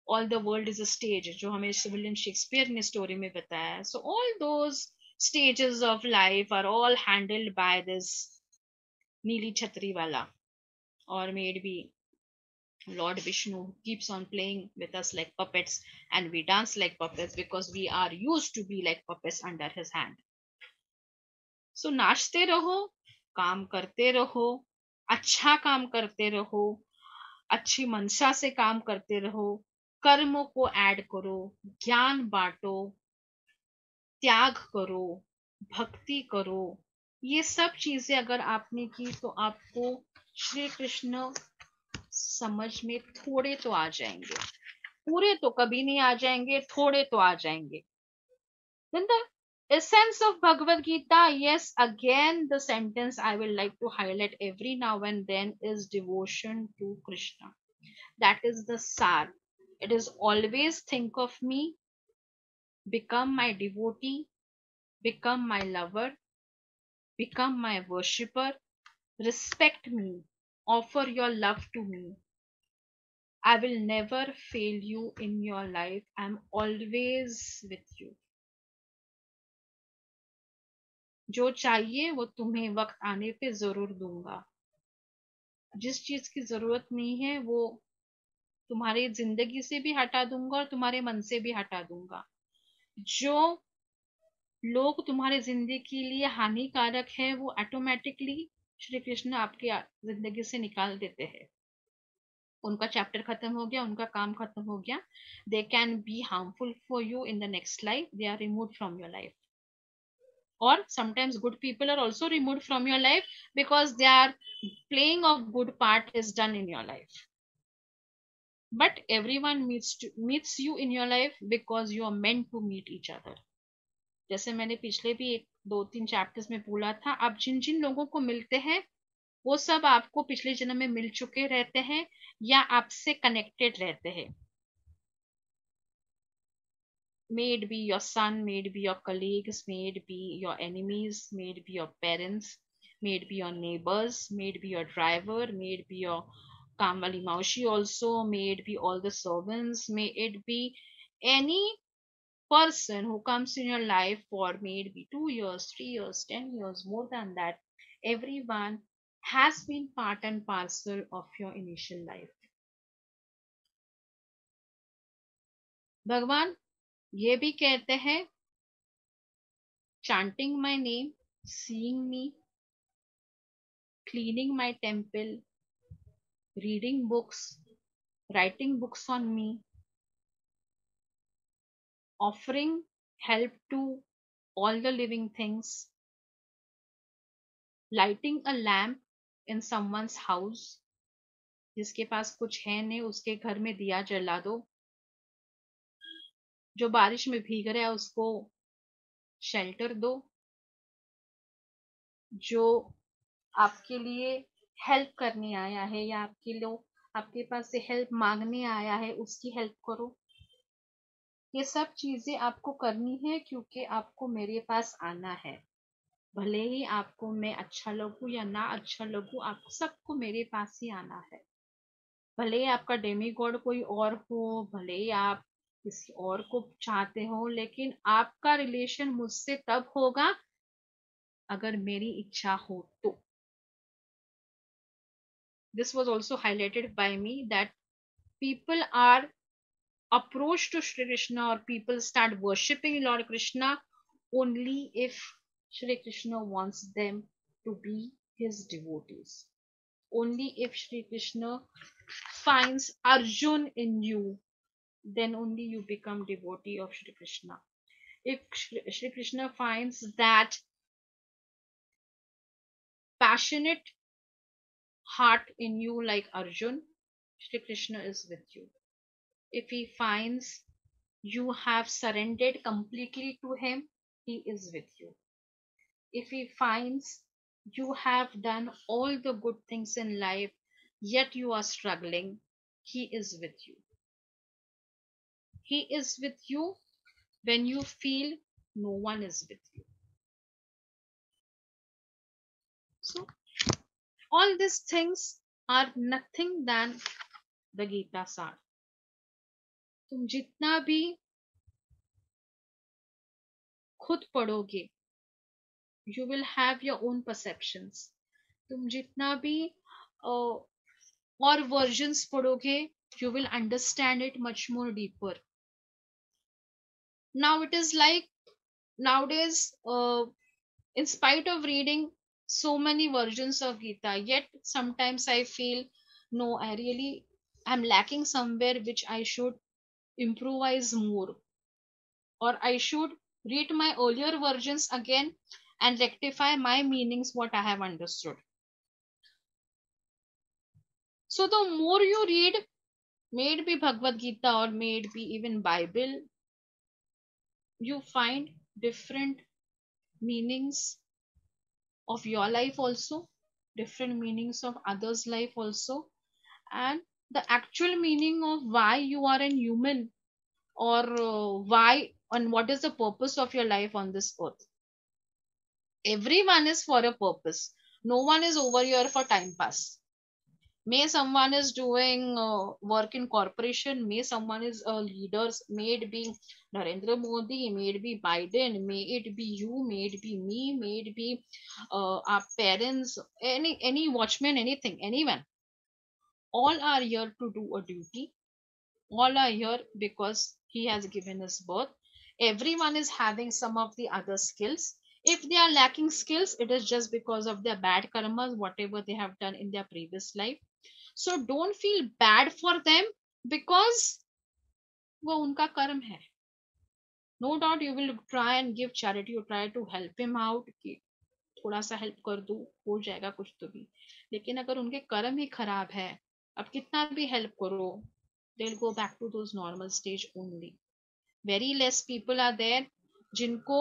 all the world is a stage, जो हमें विलियम शेक्सपियर ने स्टोरी में बताया है। So all those stages of life are all handled by this नीली छतरी वाला, or maybe Lord Vishnu keeps on playing with us like puppets, and we dance like puppets because we are used to be like puppets under his hand. So नाचते रहो, काम करते रहो, अच्छा काम करते रहो, अच्छी मनसा से काम करते रहो, कर्मों को ऐड करो, ज्ञान बांटो, त्याग करो, भक्ति करो। ये सब चीजें अगर आपने की तो आपको श्री कृष्ण समझ में थोड़े तो आ जाएंगे, पूरे तो कभी नहीं आ जाएंगे, थोड़े तो आ जाएंगे। Then the essence of Bhagavad Gita, yes, again the sentence I will like to highlight every now and then is devotion to Krishna. That is the sar. It is always think of me, become my devotee, become my lover, become my worshipper, respect me, offer your love to me. I will never fail you in your life. I'm always with you. जो चाहिए वो तुम्हें वक्त आने पे जरूर दूंगा। जिस चीज की जरूरत नहीं है वो तुम्हारी जिंदगी से भी हटा दूंगा और तुम्हारे मन से भी हटा दूंगा। जो लोग तुम्हारे जिंदगी के लिए हानिकारक है वो ऑटोमेटिकली श्री कृष्ण आपकी जिंदगी से निकाल देते हैं। उनका चैप्टर खत्म हो गया, उनका काम खत्म हो गया, they can be harmful for you in the next life, they are remove from your life. Or sometimes good people are also removed from your life because their playing of good part is done in your life. But everyone meets you in your life because you are meant to meet each other. जैसे मैंने पिछले भी एक दो तीन chapters में बोला था, आप जिन जिन लोगों को मिलते हैं वो सब आपको पिछले जन्म में मिल चुके रहते हैं या आपसे कनेक्टेड रहते हैं. May it be your son, may it be your colleagues, may it be your enemies, may it be your parents, may it be your neighbors, may it be your driver, may it be your Kamwali Maushi also, may it be all the servants, may it be any person who comes in your life for may it be 2 years, 3 years, 10 years, more than that. Everyone has been part and parcel of your initial life. भगवान ये भी कहते हैं, chanting my name, seeing me, cleaning my temple, reading books, writing books on me, offering help to all the living things, lighting a lamp in someone's house, जिसके पास कुछ है नहीं उसके घर में दिया जला दो, जो बारिश में भीग रहा है उसको शेल्टर दो, जो आपके लिए हेल्प करने आया है या आपके पास से हेल्प मांगने आया है उसकी हेल्प करो. ये सब चीजें आपको करनी है क्योंकि आपको मेरे पास आना है. भले ही आपको मैं अच्छा लगूं या ना अच्छा लगूं, आप सबको मेरे पास ही आना है. भले ही आपका डेमी गॉड कोई और हो, भले ही आप किसी और को चाहते हो, लेकिन आपका रिलेशन मुझसे तब होगा अगर मेरी इच्छा हो तो. This was also highlighted by me that people are approached to Shri Krishna or people start worshipping Lord Krishna only if Shri Krishna wants them to be his devotees. Only if Shri Krishna finds Arjun in you, then only you become devotee of Shri Krishna. If Shri Krishna finds that passionate heart in you like Arjun, Shri Krishna is with you. If he finds you have surrendered completely to him, he is with you. If he finds you have done all the good things in life, yet you are struggling, he is with you. He is with you when you feel no one is with you. So, all these things are nothing than the Gita Sar. तुम जितना भी खुद पढ़ोगे, you will have your own perceptions. तुम जितना भी और versions पढ़ोगे, you will understand it much more deeper. Now it is like nowadays, in spite of reading so many versions of Gita, yet sometimes I feel no, I'm lacking somewhere which I should improvise more, or I should read my earlier versions again and rectify my meanings what I have understood. So the more you read, may it be Bhagavad Gita or may it be even Bible, you find different meanings of your life also, different meanings of others' life also, and the actual meaning of why you are a human, or why and what is the purpose of your life on this earth. Everyone is for a purpose. No one is over here for time pass. May someone is doing work in corporation, may someone is a leader, may it be Narendra Modi, may it be Biden, may it be you, may it be me, may it be our parents, any watchman, anything, anyone. All are here to do a duty. All are here because he has given us birth. Everyone is having some of the other skills. If they are lacking skills, it is just because of their bad karmas, whatever they have done in their previous life. So don't feel bad for them, because वो उनका कर्म है. No doubt you will try and give charity, you try to help him out कि थोड़ा सा help कर दूं, हो जाएगा कुछ तो भी. लेकिन अगर उनके कर्म ही खराब है, अब कितना भी हेल्प करो, they will go back to those normal stage only. Very less people are there जिनको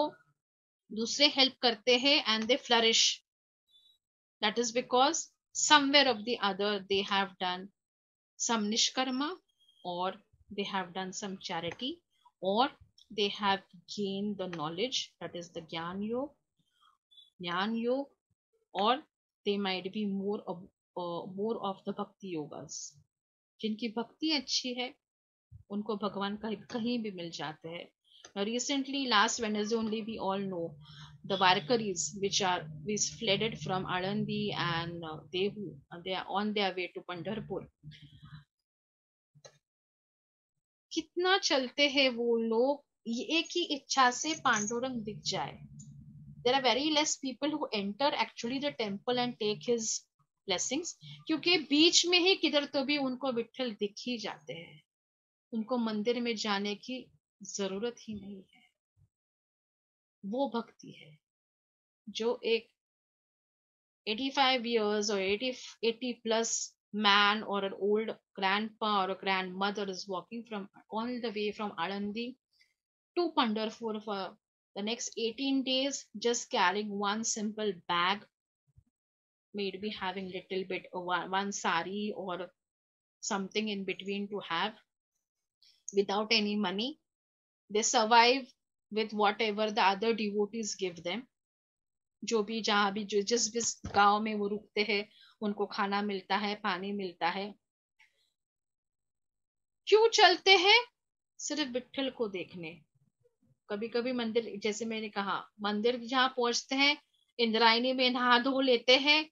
दूसरे हेल्प करते हैं and they flourish. That is because somewhere of the other they have done some nishkarma, or they have done some charity, or they have gained the knowledge, that is the jnana yoga, or they might be more of the bhakti yogas. जिनकी भक्ति अच्छी है उनको भगवान कहीं भी मिल जाते हैं. Recently, last Wednesday only, we all know the Varkaris which fled from Alandi and Dehu. They are on their way to Pandharpur. कितना चलते हैं वो लोग, ये एक ही इच्छा से पांडुरंग दिख जाए. There are very less people who enter actually the temple and take his blessings, क्योंकि बीच में ही किधर तो भी उनको विठल दिख ही जाते हैं. उनको मंदिर में जाने की जरूरत ही नहीं है. वो भक्ति है जो एक 85 years or 80 plus man or an old grandpa or a grandmother is walking from all the way from Alandi to Pandharpur for the next 18 days, just carrying one simple bag, maybe having little bit of one sari or something in between to have, without any money. They survive with whatever the other devotees give them. जो भी जहाँ भी जो जिस जिस गांव में वो रुकते हैं उनको खाना मिलता है, पानी मिलता है. क्यों चलते हैं? सिर्फ विठल को देखने. कभी कभी मंदिर, जैसे मैंने कहा, मंदिर जहाँ पहुंचते हैं, इंद्रायणी में नहा धो लेते हैं,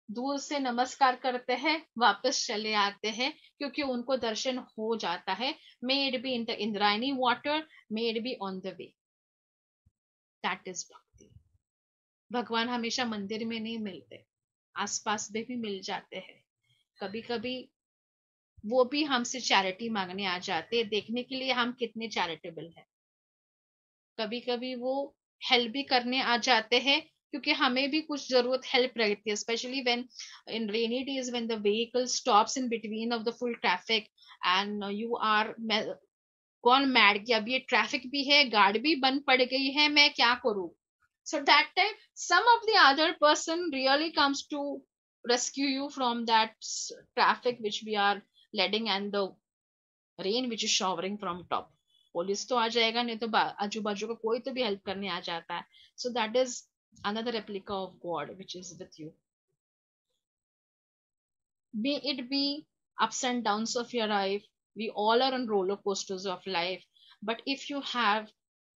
दूर से नमस्कार करते हैं, वापस चले आते हैं, क्योंकि उनको दर्शन हो जाता है. May it be in the Indrayani water, may it be on the way. That is भक्ति. भगवान हमेशा मंदिर में नहीं मिलते, आसपास में भी मिल जाते हैं. कभी कभी वो भी हमसे चैरिटी मांगने आ जाते हैं, देखने के लिए हम कितने चैरिटेबल हैं. कभी कभी वो हेल्प भी करने आ जाते हैं, क्योंकि हमें भी कुछ जरूरत हेल्प रहती है, specially when in rainy days when the vehicle stops in between of the full traffic and you are gone mad कि अब ये ट्रैफिक भी है, गाड़ी भी बंद पड़ गई है, मैं क्या करूं. So that time, some of the other person really comes to rescue you from that traffic which we are leading and the rain which is showering from top. Police तो आ जाएगा, नहीं तो आजू बाजू का कोई तो भी हेल्प करने आ जाता है. So that is another replica of God which is with you. May it be ups and downs of your life. We all are on roller coasters of life. But if you have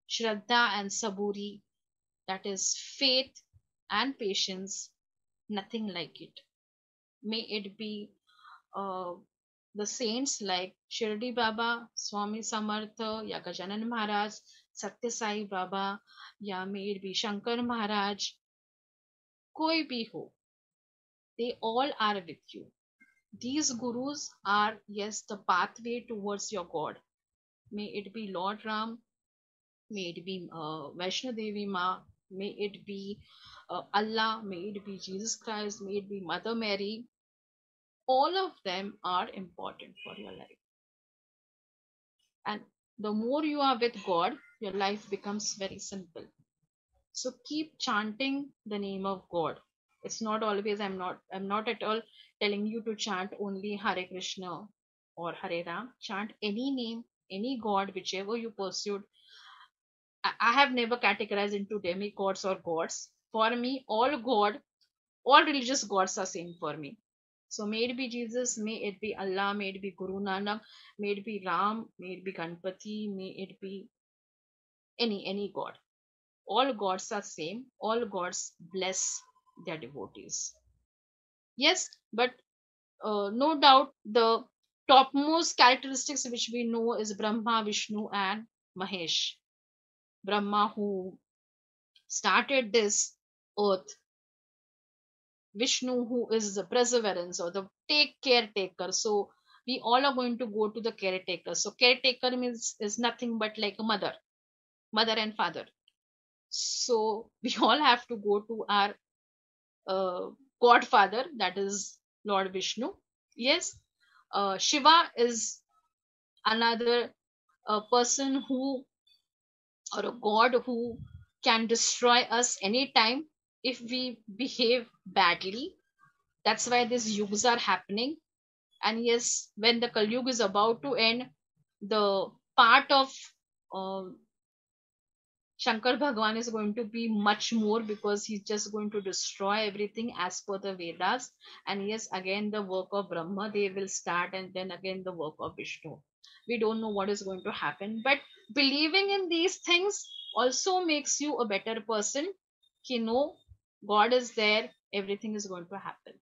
Shraddha and Saburi, that is faith and patience, nothing like it. May it be uh, the saints like Shirdi Baba, Swami Samartha, या गजानन महाराज, सत्य साई बाबा, या may it be Shankar Maharaj, कोई भी हो, they all are with you. These gurus are, yes, the pathway towards your God. May it be Lord Ram, may it be Vaishno Devi Ma, may it be Allah, may it be Jesus Christ, may it be Mother Mary. All of them are important for your life. And the more you are with God, your life becomes very simple. So keep chanting the name of God. It's not always, I'm not at all telling you to chant only Hare Krishna or Hare Ram. Chant any name, any God, whichever you pursued. I have never categorized into demigods or gods. For me, all religious gods are same for me. So may it be Jesus, may it be Allah, may it be Guru Nanak, may it be Ram, may it be Ganpati, may it be any god. All gods are same. All gods bless their devotees. Yes, but no doubt the topmost characteristics which we know is Brahma, Vishnu, and Mahesh. Brahma, who started this earth Vishnu, who is the perseverance or the take caretaker. So we all are going to go to the caretaker. So caretaker means is nothing but like a mother and father. So we all have to go to our uh, godfather, that is Lord Vishnu. Yes, Shiva is another person who, or a god who can destroy us anytime if we behave badly. That's why these yugas are happening. And yes, when the Kali Yuga is about to end, the part of um Shankar Bhagwan is going to be much more, because he's just going to destroy everything as per the Vedas. And yes, again, the work of Brahma, they will start, and then again, the work of Vishnu. We don't know what is going to happen, but believing in these things also makes you a better person. You know, God is there, everything is going to happen.